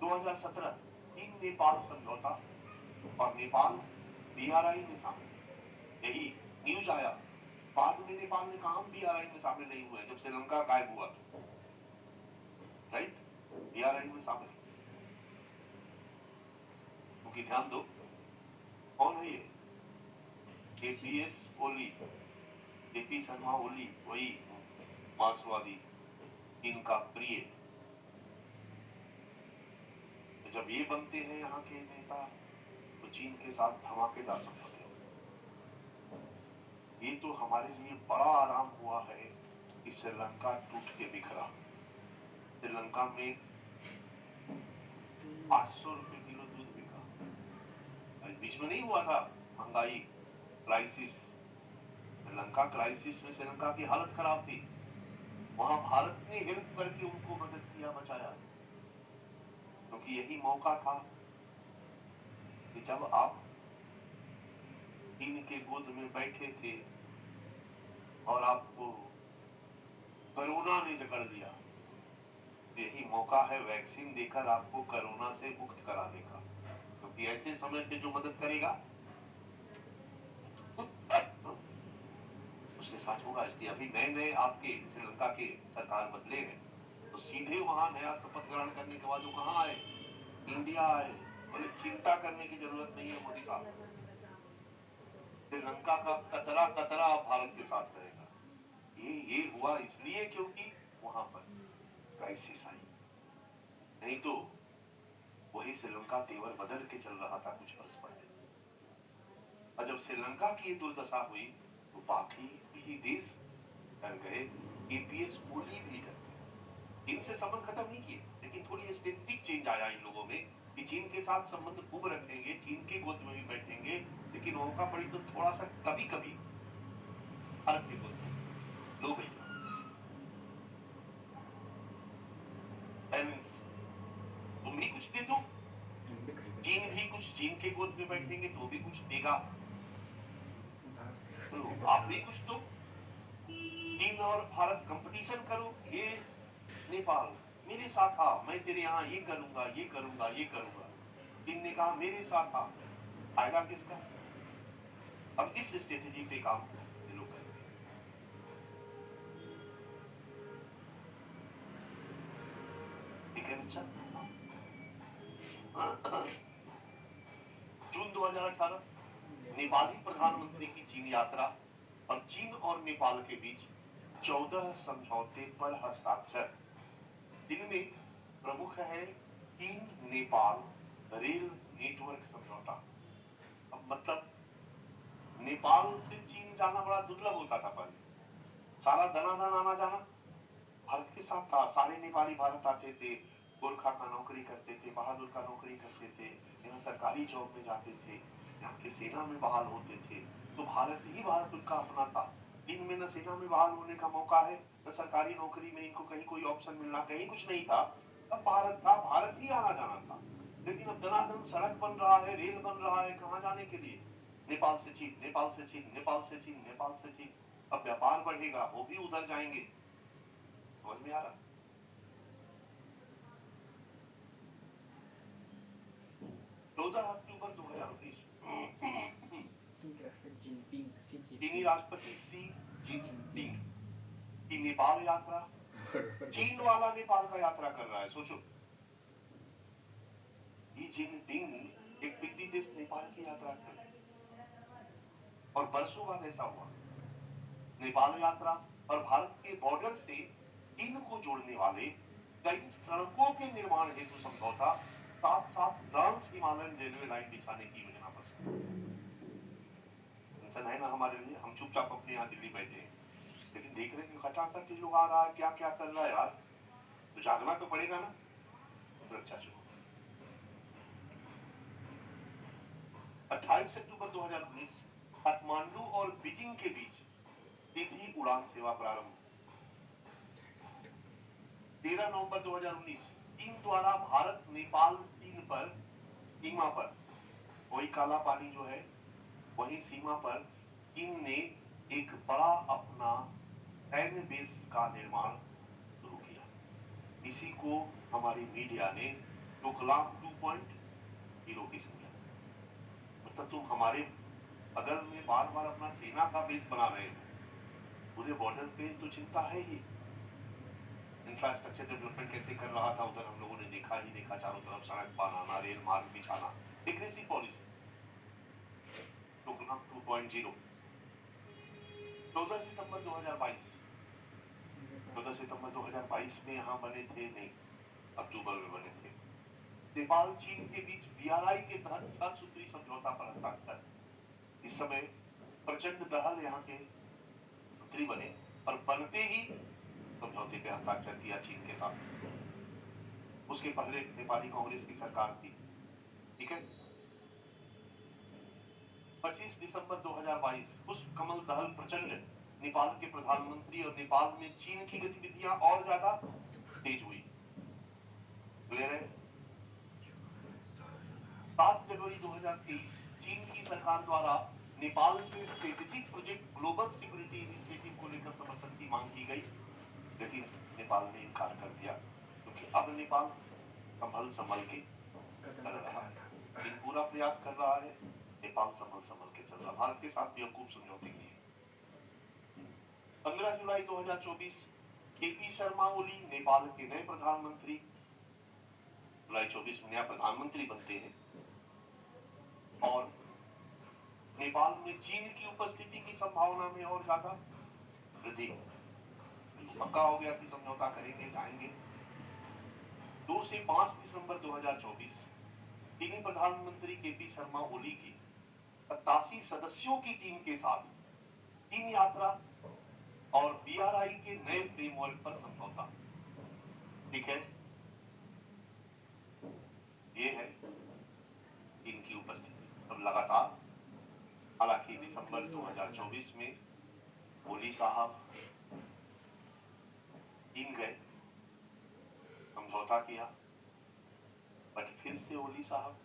2017 चीन नेपाल समझौता और नेपाल बीआरआई में शामिल, यही न्यूज आया। बाद में नेपाल ने कहा हम बीआरआई में शामिल नहीं हुए जब श्रीलंका गायब हुआ तो, राइट, बीआरआई में शामिल, क्योंकि ध्यान दो कौन है ये, एपीएस ओली, एपी शर्मा ओली, वही मार्क्सवादी इनका प्रिय। तो जब ये बनते हैं यहाँ के नेता तो चीन के साथ धमाकेदार समझौते हो। ये तो हमारे लिए बड़ा आराम हुआ है कि श्रीलंका टूट के बिखरा। श्रीलंका में 800 रुपए किलो दूध बिका, बीच में नहीं हुआ था महंगाई क्राइसिस, श्रीलंका क्राइसिस में श्रीलंका की हालत खराब थी, वहां भारत ने हेल्प करके उनको मदद किया, बचाया, क्योंकि यही मौका था कि जब आप चीन के गोद में बैठे थे और आपको कोरोना ने जकड़ लिया, तो यही मौका है वैक्सीन देकर आपको कोरोना से मुक्त कराने का, क्योंकि ऐसे समय पे जो मदद करेगा उसके साथ होगा। इसलिए अभी नए नए आपके श्रीलंका के सरकार बदले हैं तो सीधे वहां नया शपथ ग्रहण करने के बाद वो कहां आए, इंडिया आए, बोले चिंता करने की जरूरत नहीं है मोदी साहब, श्रीलंका का कतरा कतरा भारत के साथ रहेगा। ये हुआ इसलिए क्योंकि वहां पर क्राइसिस आई, नहीं तो वही श्रीलंका तेवर बदल के चल रहा था कुछ वर्ष पहले। और जब श्रीलंका की दुर्दशा हुई तो बाकी भी देश डर गए, एपीएस ओली भी डर गए। इनसे संबंध खत्म नहीं किए, लेकिन थोड़ी स्ट्रेटेजिक चेंज आया इन लोगों में कि चीन के साथ संबंध खूब रखेंगे, चीन के गोद में भी बैठेंगे, लेकिन मौका पड़ी तो थोड़ा सा कभी कभी भारत के गोद में लो भैया, तुम भी कुछ दे दो, चीन भी कुछ, चीन के गोद में बैठेंगे तो भी कुछ देगा, तो आप भी कुछ दो, चीन और भारत कंपटीशन करो। ये नेपाल मेरे साथ आ, मैं तेरे यहाँ ये करूंगा, ये करूंगा, ये करूंगा। चीन ने कहा मेरे साथ आ, फायदा किसका? अब इस स्ट्रेटेजी पे काम ये लोग करेंगे। ठीक है बच्चा। जून 2018 नेपाली प्रधानमंत्री की चीन यात्रा और चीन और नेपाल के बीच 14 समझौते पर हस्ताक्षर। जिनमें प्रमुख है चीन नेपाल रेल नेटवर्क समझौता। अब मतलब नेपाल से चीन जाना बड़ा दुर्लभ होता था पहले, सारा दनादन आना जाना भारत के साथ था। सारे नेपाली भारत आते थे, गोरखा का नौकरी करते थे, बहादुर का नौकरी करते थे, यहाँ सरकारी जॉब में जाते थे, यहाँ के सेना में बहाल होते थे, तो भारत ही भारत उनका अपना था। इनमें न सेना में बहाल होने का मौका है, न सरकारी नौकरी में इनको कहीं कोई ऑप्शन मिलना, कहीं कुछ नहीं था, सब भारत था, भारत ही आना जाना था। लेकिन अब दनादन सड़क बन रहा है, रेल बन रहा है, कहाँ जाने के लिए? नेपाल से चीन, नेपाल से चीन, नेपाल से चीन, नेपाल से चीन। अब व्यापार बढ़ेगा, वो भी उधर जाएंगे, समझ में आ रहा? 14 अक्टूबर 2019 चीनी राष्ट्रपति शी जिनपिंग की नेपाल यात्रा, चीन वाला नेपाल का यात्रा कर रहा है। सोचो, शी जिनपिंग एक पिगली देश नेपाल की यात्रा कर रहे हैं। और बरसों बाद ऐसा हुआ, नेपाल यात्रा और भारत के बॉर्डर से चीन को जोड़ने वाले कई सड़कों के निर्माण हेतु समझौता, साथ साथ ट्रांस हिमालयन रेलवे लाइन बिछाने की योजना पर है ना हमारे लिए। हम चुपचाप अपने यहाँ दिल्ली बैठे हैं, लेकिन देख रहे हैं खटाखट लोग आ रहा है, क्या क्या कर रहा है यार, तो जागना तो पड़ेगा ना। सुरक्षा चुनो। 28 अक्टूबर 2019 काठमांडू और बीजिंग के बीच सीधी उड़ान सेवा प्रारंभ। 13 नवंबर 2019 चीन द्वारा भारत नेपाल चीन पर सीमा पर, वही काला पानी जो है, वही सीमा पर चीन ने एक बड़ा अपना सैन्य बेस का निर्माण शुरू किया। इसी को हमारी मीडिया ने डोकलाम 2.0 की संख्या। मतलब तुम हमारे बगल में बार बार अपना सेना का बेस बना रहे हो, पूरे बॉर्डर पे तो चिंता है ही। इंफ्रास्ट्रक्चर डेवलपमेंट कैसे कर रहा था उधर हम लोगों ने देखा ही देखा, चारों तरफ सड़क बनाना, रेल मार्ग बिछाना, एग्रेसिव पॉलिसी। डोकलाम 2.0 14 सितंबर 2022 14 सितंबर 2022 में यहाँ बने थे, नहीं अक्टूबर में बने थे। नेपाल चीन के बीच बीआरआई के तहत 6 सूत्री समझौता पर हस्ताक्षर। इस समय प्रचंड दहल यहाँ के मंत्री बने और बनते ही समझौते पे हस्ताक्षर किया चीन के साथ। उसके पहले नेपाली कांग्रेस की सरकार थी, ठीक है। 25 दिसंबर 2022 पुष्प कमल दहल प्रचंड, नेपाल के प्रधानमंत्री और नेपाल में चीन की गतिविधियां और ज्यादा तेज हुई। क्लियर है। 7 जनवरी 2023 चीन की सरकार द्वारा नेपाल से strategic project global security initiative को लेकर समर्थन की मांग की गई, लेकिन नेपाल ने इनकार कर दिया, क्योंकि अब नेपाल संभल के चल रहा है, लेकिन पूरा प्रयास कर रहा है, नेपाल संभल के चल रहा। भारत के साथ बेवकूफ समझौते किए। 15 जुलाई 2024 केपी शर्मा ओली नेपाल के नए प्रधानमंत्री, जुलाई 24 में नया प्रधानमंत्री बनते हैं और नेपाल में चीन की उपस्थिति की संभावना में और ज्यादा वृद्धि। पक्का हो गया कि समझौता करेंगे, जाएंगे। 2 से 5 दिसंबर 2024 चीनी प्रधानमंत्री केपी शर्मा ओली की 87 सदस्यों की टीम के साथ चीन यात्रा और बीआरआई के नए फ्रेमवर्क पर समझौता, ठीक है। ये है इनकी उपस्थिति। अब लगातार, हालांकि दिसंबर 2024 में ओली साहब चीन गए, समझौता किया, बट फिर से ओली साहब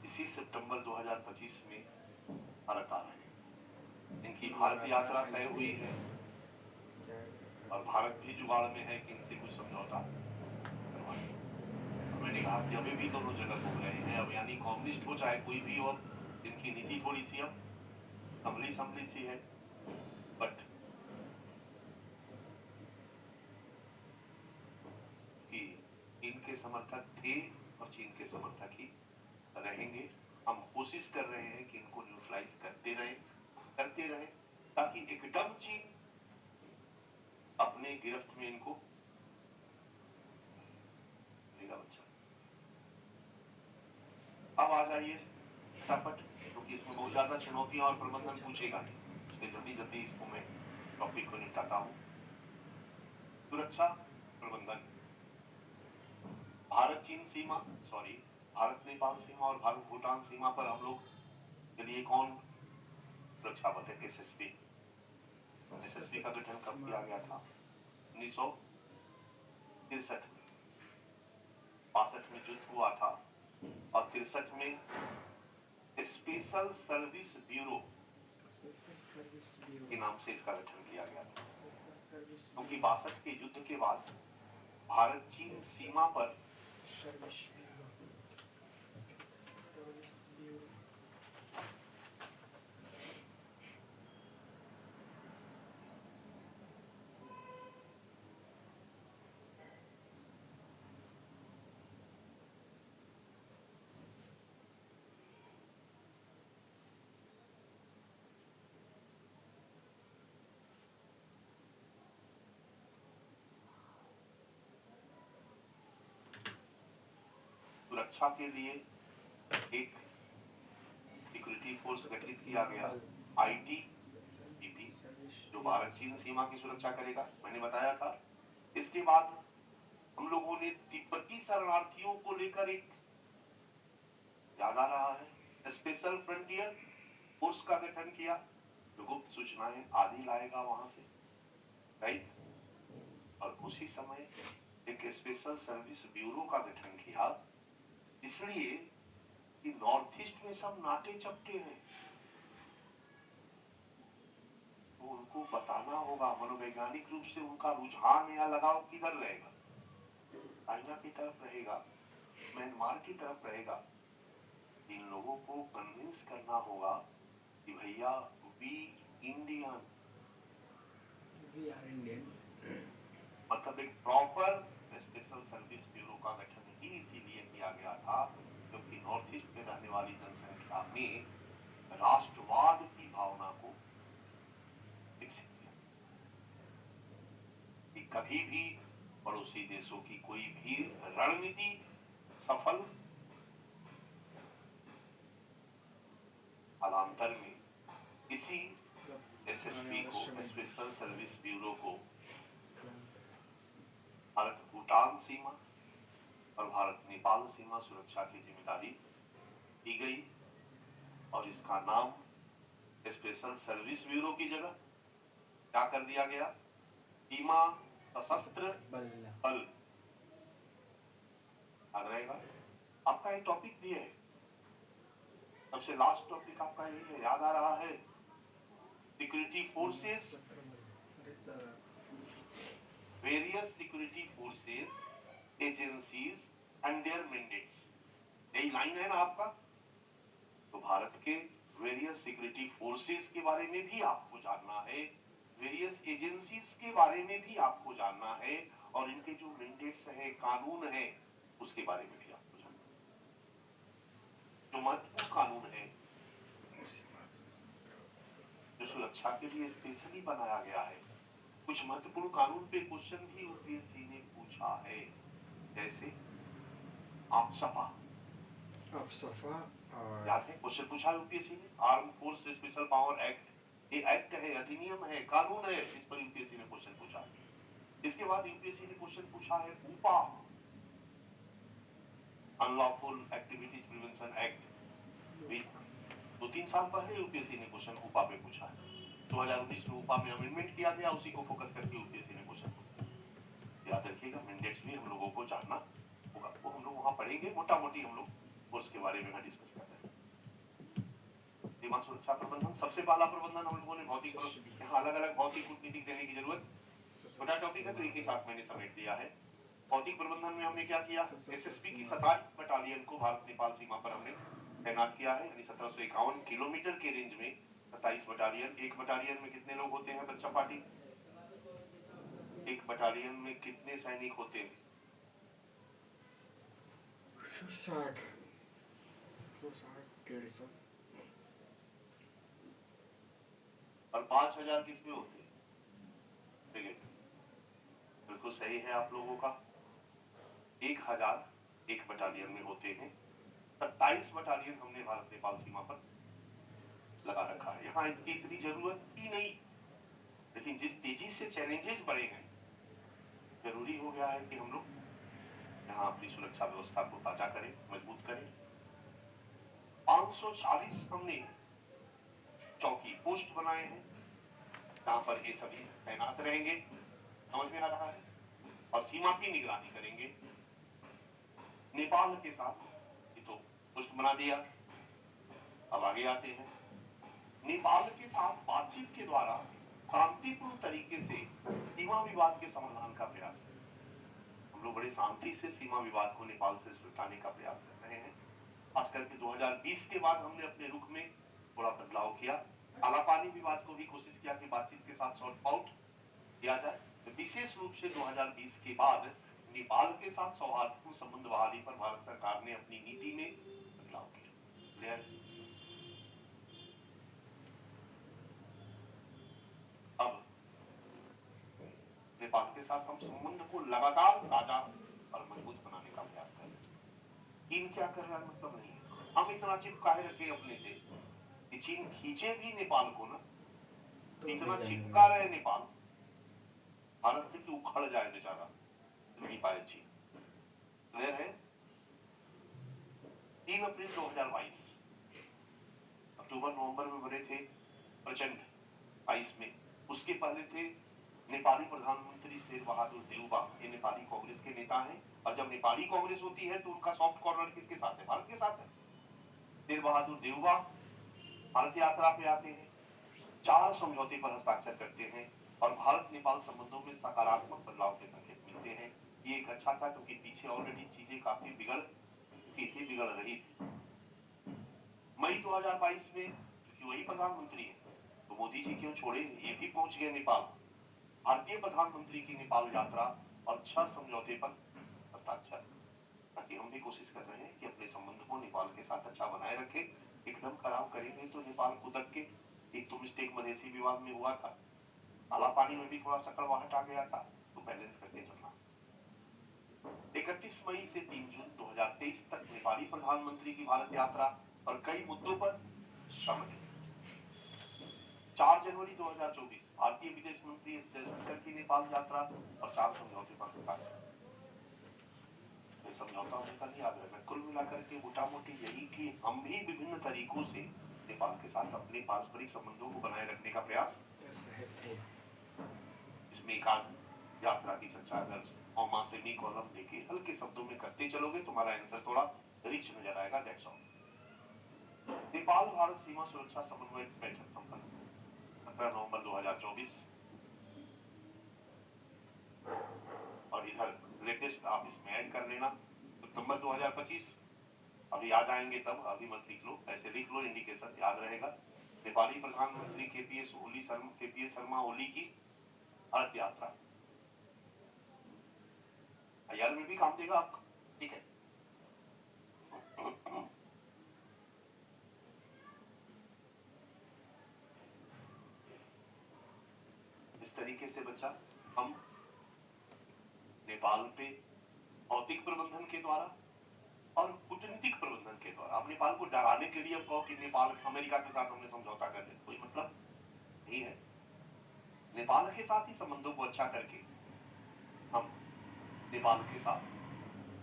इसी सितंबर 2025 में भारत आ रहे हैं। इनकी भारत यात्रा तय हुई है और भारत भी जुगाड़ में है कि इनसे कुछ समझौता करवाए। मैंने कहा कि अभी भी दोनों जगह घूम रहे हैं, अब यानी कम्युनिस्ट हो चाहे कोई भी, और इनकी नीति थोड़ी सी अब संभली सी है, बट कि इनके समर्थक थे और चीन के समर्थक ही रहेंगे। हम कोशिश कर रहे हैं कि इनको न्यूट्रलाइज करते रहे, ताकि एकदम चीन अपने गिरफ्त में इनको लेगा बच्चा। अब आ जाइए फटाफट, क्योंकि इसमें बहुत ज्यादा चुनौतियां और प्रबंधन पूछेगा नहीं, इसलिए जल्दी इसको मैं टॉपिक को निपटाता हूं। सुरक्षा प्रबंधन, भारत नेपाल सीमा और भारत भूटान सीमा पर हम लोग के लिए कौन सुरक्षा बल है? एसएसबी का गठन कब किया गया था? 1963 में। 62 में युद्ध हुआ था और 63 में स्पेशल सर्विस ब्यूरो के नाम से इसका गठन किया गया था, क्योंकि 62 के युद्ध के बाद भारत चीन सीमा पर सुरक्षा के लिए एक सिक्योरिटी फोर्स गठित किया गया, आईटीबीपी, जो भारत चीन सीमा की सुरक्षा करेगा, मैंने बताया था। इसके बाद हम लोगों ने तिब्बती शरणार्थियों को लेकर एक, याद आ रहा है, स्पेशल फ्रंटियर फोर्स का गठन किया, जो गुप्त सूचनाएं आदि लाएगा वहां से, राइट। और उसी समय एक स्पेशल सर्विस ब्यूरो का गठन किया, इसलिए कि नॉर्थ ईस्ट में सब नाटे चपटे हैं, तो उनको बताना होगा, मनोवैज्ञानिक रूप से उनका रुझान या लगाव किधर रहेगा, चाइना की तरफ रहेगा म्यांमार की तरफ रहेगा, इन लोगों को कन्विंस करना होगा कि भैया we Indian, we are Indian. मतलब एक प्रॉपर स्पेशल सर्विस ब्यूरो का गठन ही इसीलिए किया गया था क्योंकि नॉर्थ ईस्ट में रहने वाली जनसंख्या में राष्ट्रवाद की भावना को विकसित किया कि कभी भी पड़ोसी देशों की कोई भी रणनीति सफल कालांतर में इसी एसएसबी को, स्पेशल सर्विस ब्यूरो को भारत भूटान सीमा और भारत नेपाल सीमा सुरक्षा की जिम्मेदारी दी गई और इसका नाम स्पेशल सर्विस ब्यूरो की जगह क्या कर दिया गया, सीमा सशस्त्र बल। याद रहेगा आपका एक टॉपिक भी है, सबसे लास्ट टॉपिक आपका यही है, याद आ रहा है, security forces, various security forces, agencies and their mandates, यही लाइन है ना आपका। तो भारत के वेरियस सिक्योरिटी फोर्सेस के बारे में भी आपको जानना है, वेरियस एजेंसीज के बारे में भी आपको जानना है और इनके जो मैंडेट्स हैं, कानून है, उसके बारे में भी आपको जानना है। जो महत्वपूर्ण कानून है जो सुरक्षा के लिए स्पेशली बनाया गया है, कुछ महत्वपूर्ण कानून पे क्वेश्चन भी यूपीएससी ने पूछा है, जैसे आपसपा और याद है, क्वेश्चन पूछा है यूपीएससी ने, arm force special power act, ये एक्ट है, अधिनियम है, कानून है, इस पर यूपीएससी ने क्वेश्चन पूछा है। इसके बाद यूपीएससी ने क्वेश्चन पूछा है ऊपा, अनलॉफुल एक्टिविटीज प्रिवेंशन एक्ट, 2-3 साल पहले यूपीएससी ने क्वेश्चन ऊपा पे पूछा है। 2019 में ऊपा में अमेंडमेंट किया गया, उसी को फोकस करके यूपीएससी ने क्वेश्चन पूछा। याद रखिएगा, मैंडेट्स भी हम लोगों को जानना होगा, वो हम लोग वहां पढ़ेंगे, मोटा मोटी हम लोग कोर्स के बारे में डिस्कस कर रहे हैं। सीमा सुरक्षा प्रबंधन, सबसे पहला प्रबंधन हम लोगों ने भौतिक, यहाँ अलग अलग भौतिक कूटनीतिक देने की जरूरत, छोटा टॉपिक है तो एक ही साथ मैंने समेट दिया है। भौतिक प्रबंधन में हमने क्या किया, एसएसबी की 27 बटालियन को भारत नेपाल सीमा पर हमने तैनात किया है, यानी 1751 किलोमीटर के रेंज में 27 बटालियन। एक बटालियन में कितने लोग होते हैं बच्चा पार्टी, एक बटालियन में कितने सैनिक होते हैं, 160, 160, और 5000 किसमें होते हैं, ब्रिगेड। बिल्कुल सही है आप लोगों का, 1000 एक बटालियन में होते हैं, 27 बटालियन हमने भारत नेपाल सीमा पर लगा रखा है। यहाँ इसकी इतनी जरूरत ही नहीं, लेकिन जिस तेजी से चैलेंजेस बढ़े हैं, जरूरी हो गया है कि हम लोग यहाँ अपनी सुरक्षा व्यवस्था को ताजा करें, मजबूत करें। 540 हमने चौकी पोस्ट बनाए हैं, यहाँ पर ये सभी तैनात रहेंगे, समझ में आ रहा है, और सीमा की निगरानी करेंगे। नेपाल के साथ ये तो पोस्ट बना दिया, अब आगे आते हैं। नेपाल के साथ बातचीत के द्वारा शांतिपूर्ण तरीके से सीमा विवाद के समाधान का प्रयास, हम लोग बड़े शांति से सीमा विवाद को नेपाल से सुलझाने का प्रयास कर रहे हैं। खास करके 2020 के बाद हमने अपने रुख में थोड़ा बदलाव किया, कालापानी विवाद को भी कोशिश किया कि बातचीत के साथ सॉर्ट आउट किया जाए। तो विशेष रूप से 2020 के बाद नेपाल के साथ सौहार्दपूर्ण संबंध बहाली पर भारत सरकार ने अपनी नीति में बदलाव किया। अब नेपाल के साथ हम संबंध को लगातार ताजा और मजबूत बनाने का प्रयास करें। चीन क्या कर रहा है मतलब नहीं है, हम इतना चिपकाए रखे अपने से कि चीन खींचे भी नेपाल को ना, तो इतना चिपका रहे नेपाल भारत से कि उखड़ जाए बेचारा, नहीं पाए चीन। क्लियर है। 3 अप्रैल 2022 अक्टूबर नवंबर में बने थे प्रचंड 22 में, उसके पहले थे नेपाली प्रधानमंत्री शेर बहादुर देउबा, ये नेपाली कांग्रेस के नेता हैं, और जब नेपाली कांग्रेस होती है तो उनका सॉफ्ट कॉर्नर किसके साथ है, भारत के साथ है। शेर बहादुर देउबा भारत यात्रा पे आते हैं, 4 समझौते पर हस्ताक्षर करते हैं और भारत नेपाल संबंधों में सकारात्मक बदलाव के संकेत मिलते हैं। ये एक अच्छा था क्योंकि पीछे ऑलरेडी चीजें काफी बिगड़ थी, बिगड़ रही थी। मई 2022 में क्योंकि वही प्रधानमंत्री है तो मोदी जी क्यों छोड़े, ये भी पहुंच गए नेपाल। भारतीय प्रधानमंत्री की नेपाल यात्रा और 6 समझौते पर हस्ताक्षर। ताकि हम भी कोशिश कर रहे हैं कि अपने संबंध को नेपाल के साथ अच्छा बनाए रखें। एकदम खराब करेंगे तो नेपाल कुदक के, एक तो मिस्टेक मधेसी विवाद में हुआ था, काला पानी में भी थोड़ा सा कड़वाहट आ गया था, तो बैलेंस करके चलना। 31 मई से 3 जून 2023 तक नेपाली प्रधानमंत्री की भारत यात्रा और कई मुद्दों पर सहमति। 4 जनवरी 2024 भारतीय विदेश मंत्री एस जयशंकर की नेपाल यात्रा और 4 समझौते पर हस्ताक्षर। समझौता होता नहीं, याद रखना। कुल मिलाकर के मोटा मोटी यही कि हम भी विभिन्न तरीकों से नेपाल के साथ अपने पारस्परिक संबंधों को बनाए रखने का प्रयास। इसमें एक आध यात्रा की चर्चा अगर और सेमी कॉलम देके हल्के शब्दों में करते चलोगे तुम्हारा आंसर थोड़ा रिच नजर आएगा। That's all. नेपाल भारत सीमा सुरक्षा समन्वय बैठक संपन्न 17 नवंबर 2024। और इधर लेटेस्ट आप इसमें ऐड कर लेना सितंबर 2025। अभी आ जाएंगे तब, अभी मत लिख लो, ऐसे लिख लो, इंडिकेशन याद रहेगा। नेपाली प्रधानमंत्री केपीएस शर्मा ओली की भारत यात्रा यार में भी काम देगा आपको, ठीक है। इस तरीके से बच्चा हम नेपाल पे भौतिक प्रबंधन के द्वारा और कूटनीतिक प्रबंधन के द्वारा, अब नेपाल को डराने के लिए अब कहो कि नेपाल अमेरिका के साथ हमने समझौता कर लिया, कोई मतलब नहीं है। नेपाल के साथ ही संबंधों को अच्छा करके हम नेपाल के साथ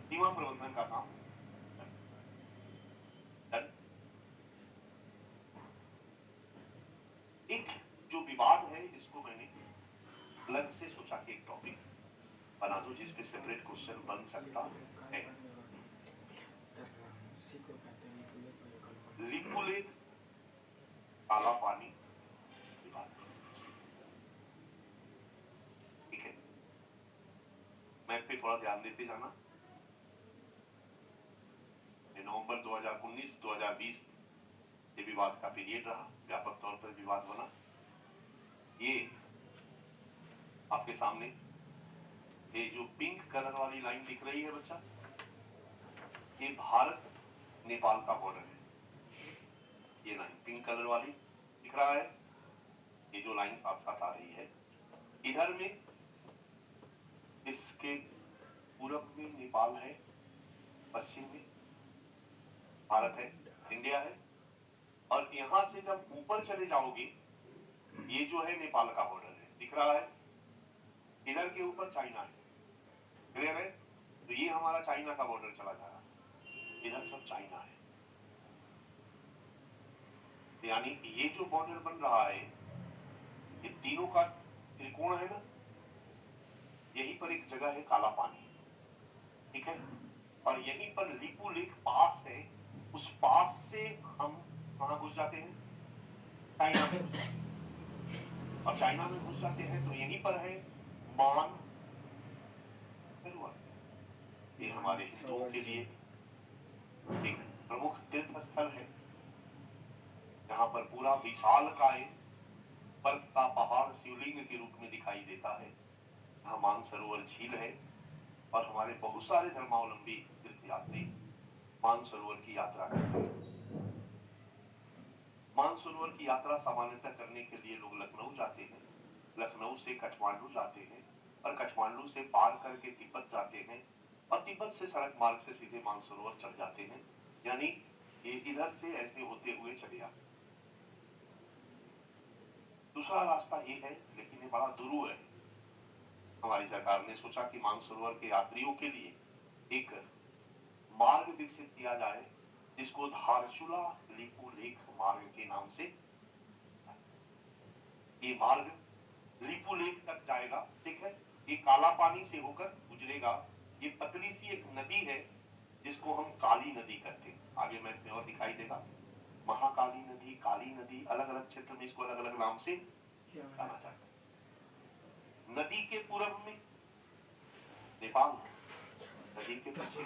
सीमा प्रबंधन का काम कर। एक जो विवाद है इसको मैंने अलग से सोचा कि एक टॉपिक बना दो जिस पे सेपरेट क्वेश्चन बन सकता है। लिपुलेख काला पानी विवाद, ठीक है। मैप पे थोड़ा ध्यान देते जाना। नवंबर 2019-2020 ये विवाद का पीरियड रहा, व्यापक तौर पर विवाद बना। ये आपके सामने ये जो पिंक कलर वाली लाइन दिख रही है बच्चा, ये भारत नेपाल का बॉर्डर है। ये लाइन पिंक कलर वाली दिख रहा है, ये जो लाइन साथ साथ आ रही है, इधर में इसके पूरब में नेपाल है, पश्चिम में भारत है, इंडिया है। और यहां से जब ऊपर चले जाओगे ये जो है नेपाल का बॉर्डर है, दिख रहा है। इधर के ऊपर चाइना है, क्लियर है। तो ये हमारा चाइना का बॉर्डर चला जा रहा है, इधर सब चाइना है। यानी ये जो बॉर्डर बन रहा है ये तीनों का त्रिकोण है ना, यहीं पर एक जगह है काला पानी, ठीक है। और यहीं पर लिपुलेख पास है, उस पास से हम वहां घुस जाते हैं, चाइना में घुस जाते हैं। और चाइना में घुस जाते हैं तो यहीं पर है मान सरोवर। ये हमारे हिंदुओं के लिए एक प्रमुख तीर्थ स्थल है, जहां पर पूरा विशाल काय बर्फ का पहाड़ शिवलिंग के रूप में दिखाई देता है। यहाँ मानसरोवर झील है और हमारे बहुत सारे धर्मावलंबी तीर्थयात्री मानसरोवर की यात्रा करते हैं। मानसरोवर की यात्रा सामान्यतः करने के लिए लोग लखनऊ जाते हैं, लखनऊ से काठमांडू जाते हैं और काठमांडू से पार करके तिब्बत जाते हैं और तिब्बत से सड़क मार्ग से सीधे मानसरोवर चढ़ जाते हैं। यानी ये इधर से ऐसे होते हुए चले जाते हैं। दूसरा रास्ता ये है, लेकिन ये बड़ा दुरूह है। हमारी सरकार ने सोचा कि मानसरोवर के यात्रियों के लिए एक मार्ग विकसित किया जाए जिसको धारचूला लिपुलेख मार्ग के नाम से, ये मार्ग लिपुलेख तक जाएगा, ठीक है। ये काला पानी से होकर गुजरेगा। ये पतली सी एक नदी है जिसको हम काली नदी कहते हैं, आगे मैप में और दिखाई देगा। महाकाली नदी, काली नदी, अलग अलग क्षेत्र में इसको अलग अलग नाम से जाना जाता है। नदी के पूर्व में नेपाल, नदी के पश्चिम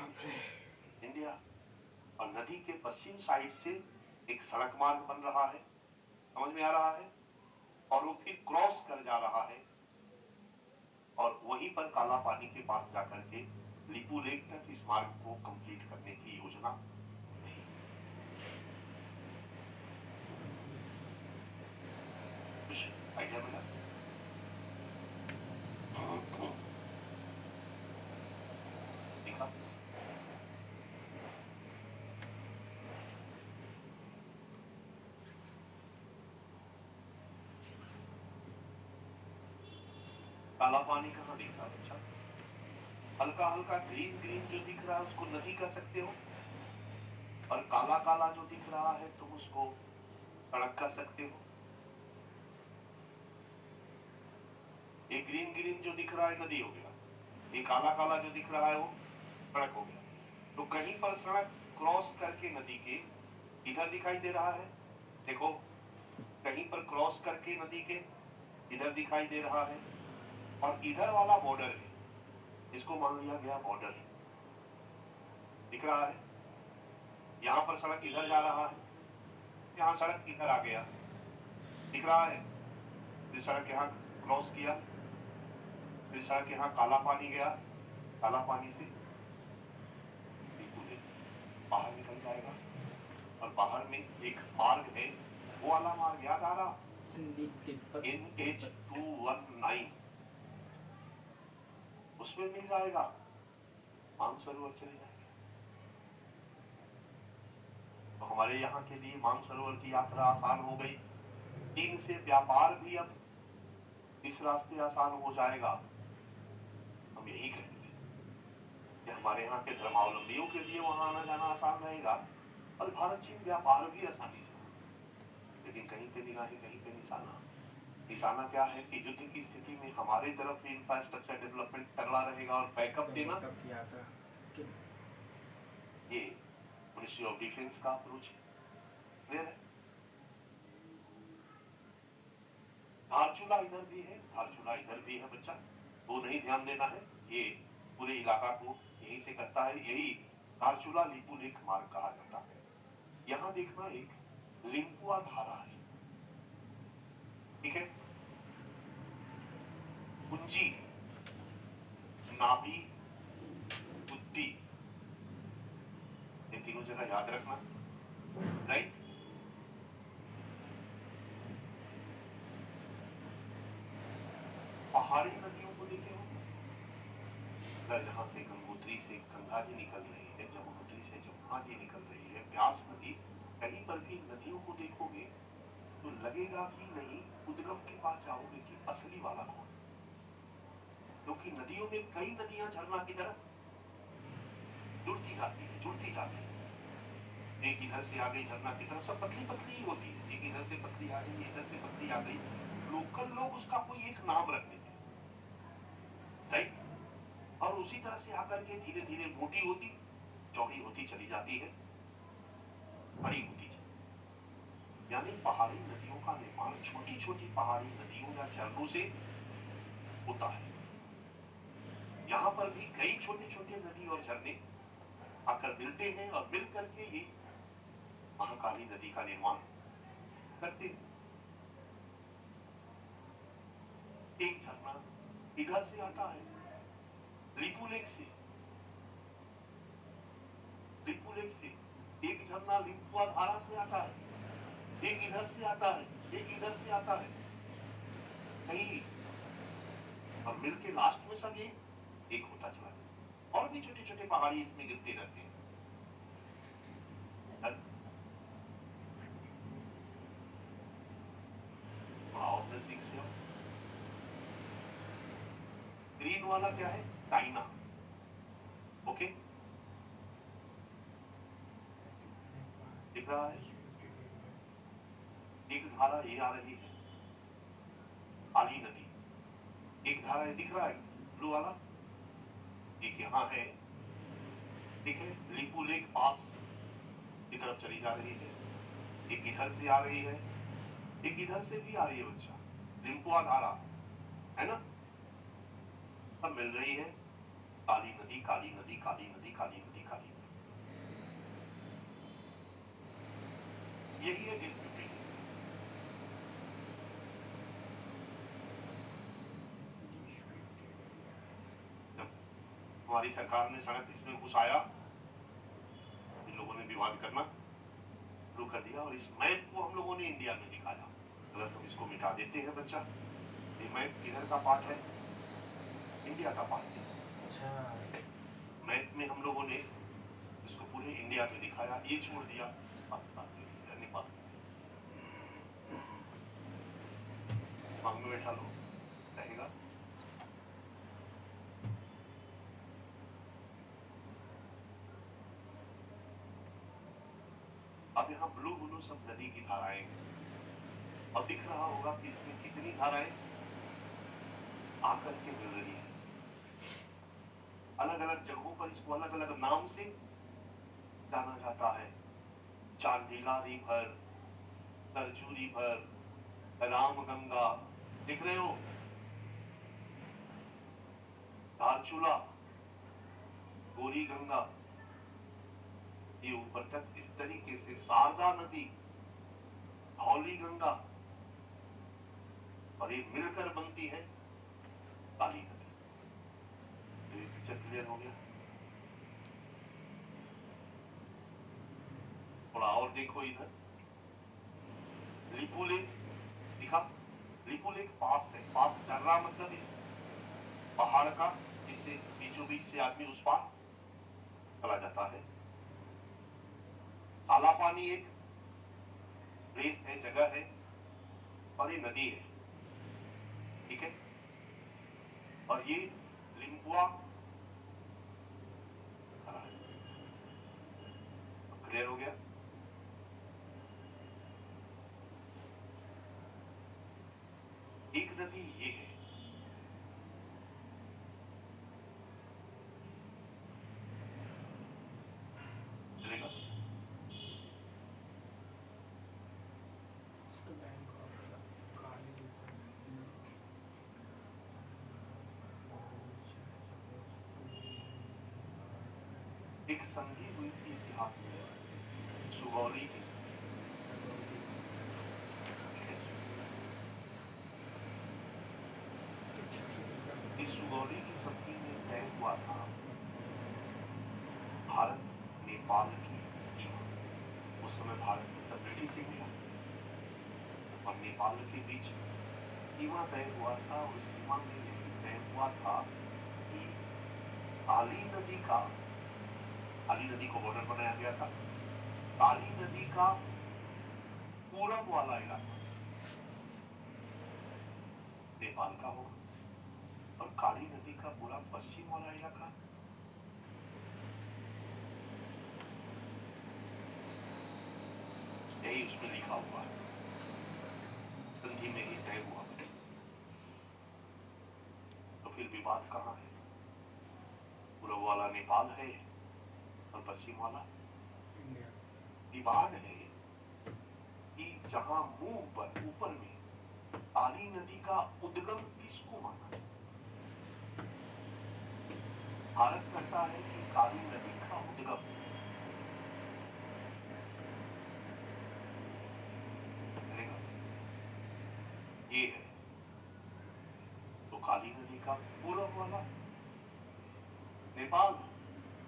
इंडिया, और नदी के पश्चिम साइड से एक सड़क मार्ग बन रहा है, समझ में आ रहा है, और वो फिर क्रॉस कर जा रहा है और वहीं पर काला पानी के पास जाकर के लिपू लेक तक इस मार्ग को कंप्लीट करने की योजना नहीं। कुछ आइडिया मिला? देखा? काला पानी कहाँ दिख रहा है? अच्छा, हल्का हल्का ग्रीन ग्रीन जो दिख रहा है उसको नदी कह सकते हो, और काला काला जो दिख रहा है तुम उसको सड़क कह सकते हो। ये ग्रीन ग्रीन जो दिख रहा है नदी हो गया, ये काला काला जो दिख रहा है वो सड़क हो गया। तो कहीं पर सड़क क्रॉस करके नदी के इधर दिखाई दे रहा है, देखो कहीं पर क्रॉस करके नदी के इधर दिखाई दे रहा है, और इधर वाला बॉर्डर है, इसको मान लिया गया बॉर्डर दिख रहा है। यहां पर सड़क इधर जा रहा है, यहां सड़क इधर आ गया, दिख रहा है। फिर सड़क यहां क्रॉस किया, फिर सड़क यहां काला पानी गया, काला पानी से बाहर निकल जाएगा, और बाहर में एक मार्ग है, वो वाला मार्ग याद आ रहा, NH219, उसमें मिल जाएगा, मानसरोवर चले जाएंगे। तो हमारे यहाँ के लिए मानसरोवर की यात्रा आसान हो गई। चीन से व्यापार भी अब इस रास्ते आसान हो जाएगा। हम यही कहेंगे कि हमारे यहाँ के धर्मावलंबियों के लिए वहां आना जाना आसान रहेगा, और भारत चीन व्यापार भी आसानी से। लेकिन कहीं पे निगाहें, कहीं पे निशाना। निशाना क्या है कि युद्ध की स्थिति में हमारे तरफ भी इंफ्रास्ट्रक्चर डेवलपमेंट तगड़ा रहेगा, और बैकअप देना, ये मिनिस्ट्री ऑफ डिफेंस का अप्रोच है। धारचूला इधर भी है, धारचूला इधर भी है बच्चा, वो नहीं ध्यान देना है। ये पूरे इलाका को यहीं से करता है, यही धारचूला लिपू लेक मार्ग कहा जाता है। यहां देखना एक लिम्पुआ धारा है, ठीक है। कुंजी, नाभि, बुद्धि, ये तीनों जगह याद रखना, राइट। पहाड़ी नदियों को देखे हो, जहां से गंगोत्री से गंगा जी निकल रही है, जमुनोत्री से जमुना जी निकल रही है, ब्यास नदी, कहीं पर भी नदियों को देखोगे तो लगेगा कि नहीं उद्गम के पास जाओगे कि असली वाला कौन, क्योंकि नदियों में कई नदियां झरना की तरफ जुड़ती जाती है, जुड़ती जाती है। एक इधर से आ गई झरना की तरफ, सब पतली पतली ही होती है, एक इधर से पतली आ गई, इधर से पतली आ गई। लोकल लोग उसका कोई एक नाम रख देते, राइट। और उसी तरह से आकर के धीरे धीरे मोटी होती, चौड़ी होती चली जाती है, बड़ी होती चली। यानी पहाड़ी नदियों का निर्माण छोटी छोटी पहाड़ी नदियों या झरनों से होता है। यहाँ पर भी कई छोटे छोटे नदी और झरने आकर मिलते हैं, और मिल करके ये महाकाली नदी का निर्माण करते हैं। एक झरना इधर से आता है, लिपू लेक से, लिपू लेक से एक झरना लिम्पुआ धारा से आता है, एक इधर से आता है, एक इधर से आता है, कहीं, और मिलके लास्ट में सब ये एक होता चला जाता। और भी छोटे छोटे पहाड़ी इसमें गिरते रहते हैं। थोड़ा और नजदीक से ग्रीन वाला क्या है, टाइना, ओके, दिख रहा है। एक धारा ये आ रही है, काली नदी, एक धारा ये दिख रहा है ब्लू वाला, एक यहाँ है, ठीक है। लिपू लेक पास की तरफ चली जा रही है, एक इधर से आ रही है, एक इधर से भी आ रही है बच्चा, लिम्पुआ धारा है ना, सब मिल रही है। काली नदी, काली नदी, काली नदी, काली नदी, काली नदी। हमारी सरकार ने सड़क इसमें घुसाया, इन लोगों ने विवाद करना शुरू कर दिया और इस मैप को हम लोगों ने इंडिया में दिखाया। अगर हम इसको मिटा देते हैं बच्चा, ये मैप किधर का पार्ट है? इंडिया का पार्ट है। अच्छा, मैप में हम लोगों ने इसको पूरे इंडिया में दिखाया, ये छोड़ दिया पाकिस्तान के लिए, नेपाल के लिए। दिमाग में बैठा लो, रहेगा। अब यहाँ ब्लू ब्लू सब नदी की धाराएं, अब दिख रहा होगा कि इसमें कितनी धाराएं आकर के मिल रही है। अलग अलग जगहों पर इसको अलग अलग नाम से जाना जाता है। चांदीला रिवर, तरजू रिवर, रामगंगा, दिख रहे हो, धारचूला, गोरी गंगा, ये ऊपर तक इस तरीके से शारदा नदी, धौली गंगा, और ये मिलकर बनती है काली नदी। तो ये पिक्चर क्लियर हो गया। थोड़ा और देखो इधर, लिपू लेक दिखा, लिपू लेक पास है, पास दर्रा मतलब इस पहाड़ का, जिससे बीचों बीच से आदमी उस पार चला जाता है। काला पानी एक प्लेस है, जगह है, और ये नदी है, ठीक है। और ये लिम्पुआ क्लियर हो गया। एक नदी ये है, चलेगा। एक संधि हुई थी इतिहास में, सुगौली की संधि। इस सुगौली की संधि में तय हुआ था भारत नेपाल की सीमा। उस समय भारत में तब ब्रिटिश इंडिया और नेपाल के बीच सीमा तय हुआ था। और सीमा में यही तय हुआ था कि काली नदी का, काली नदी को बॉर्डर बनाया गया था। काली नदी का पूरब वाला इलाका नेपाल का होगा और काली नदी का पूरा पश्चिम वाला इलाका यही उसमें लिखा हुआ है, संधि में ही तय हुआ। तो फिर विवाद कहाँ है? पूरब वाला नेपाल है और पश्चिम वाला इंडिया। विवाद है कि जहां मुंह पर ऊपर में काली नदी का उद्गम किसको माना जाए? भारत कहता है कि काली नदी का उद्गम ये है, तो काली नदी का पूरब वाला नेपाल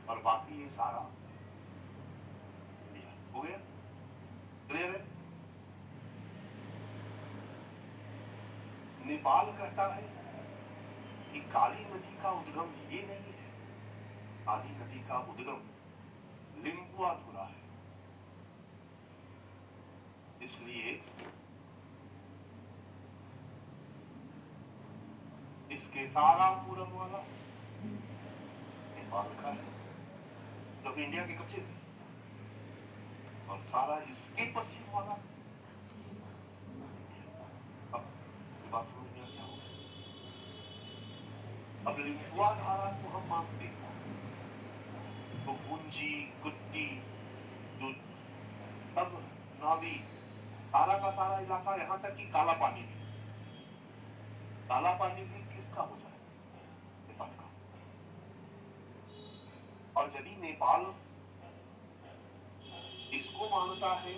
और बाकी ये सारा इंडिया। हो गया? क्लियर है? नेपाल कहता है कि काली नदी का उद्गम ये नहीं है, काली नदी का उद्गम लिम्पुआधुरा है। इसलिए इसके सारा पूरब वाला नेपाल का है, जो इंडिया के कब्जे में, और सारा इसके पश्चिम वाला इंडिया। अब बात समझ में आ गया होगा। अब लिम्पुआ धारा को हम मानते हैं तो गुंजी, गुत्ती, तब नावी, सारा का सारा इलाका, यहां तक कि काला पानी भी, काला पानी भी किसका हो जाए? नेपाल का। और यदि नेपाल इसको मानता है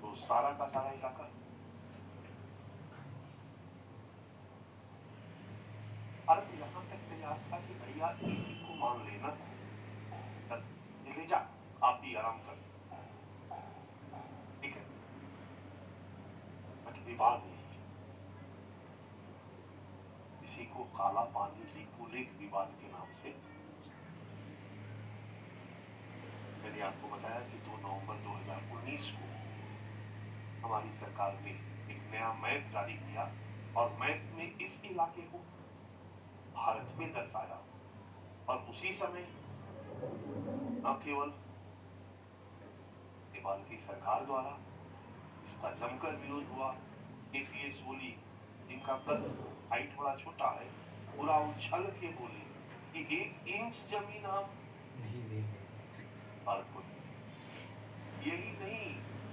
तो सारा का सारा इलाका, भारत यहां तक तैयार तैयार था कि भैया इसी को मान लेना, ये ले जा, आप भी आराम कर, ठीक है। बट विवाद यही है, इसी को काला पानी लिपुलेख विवाद के नाम से। मैंने आपको बताया कि 2 नवंबर 2019 को हमारी सरकार ने एक नया मैप जारी किया और मैप में इस इलाके को भारत में दर्शाया, और उसी समय न केवल नेपाल की सरकार द्वारा इसका जमकर विरोध हुआ, एपीएस बोली, जिनका कद हाइट बड़ा छोटा है, पूरा उछल के बोले कि 1 इंच जमीन हम नहीं देंगे। भारत को। यही नहीं,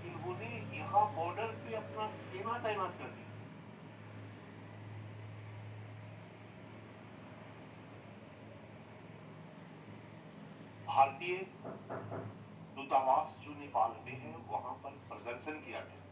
इन्होंने यहाँ बॉर्डर पे अपना सेना तैनात कर दी। भारतीय दूतावास जो नेपाल में है वहां पर प्रदर्शन किया गया,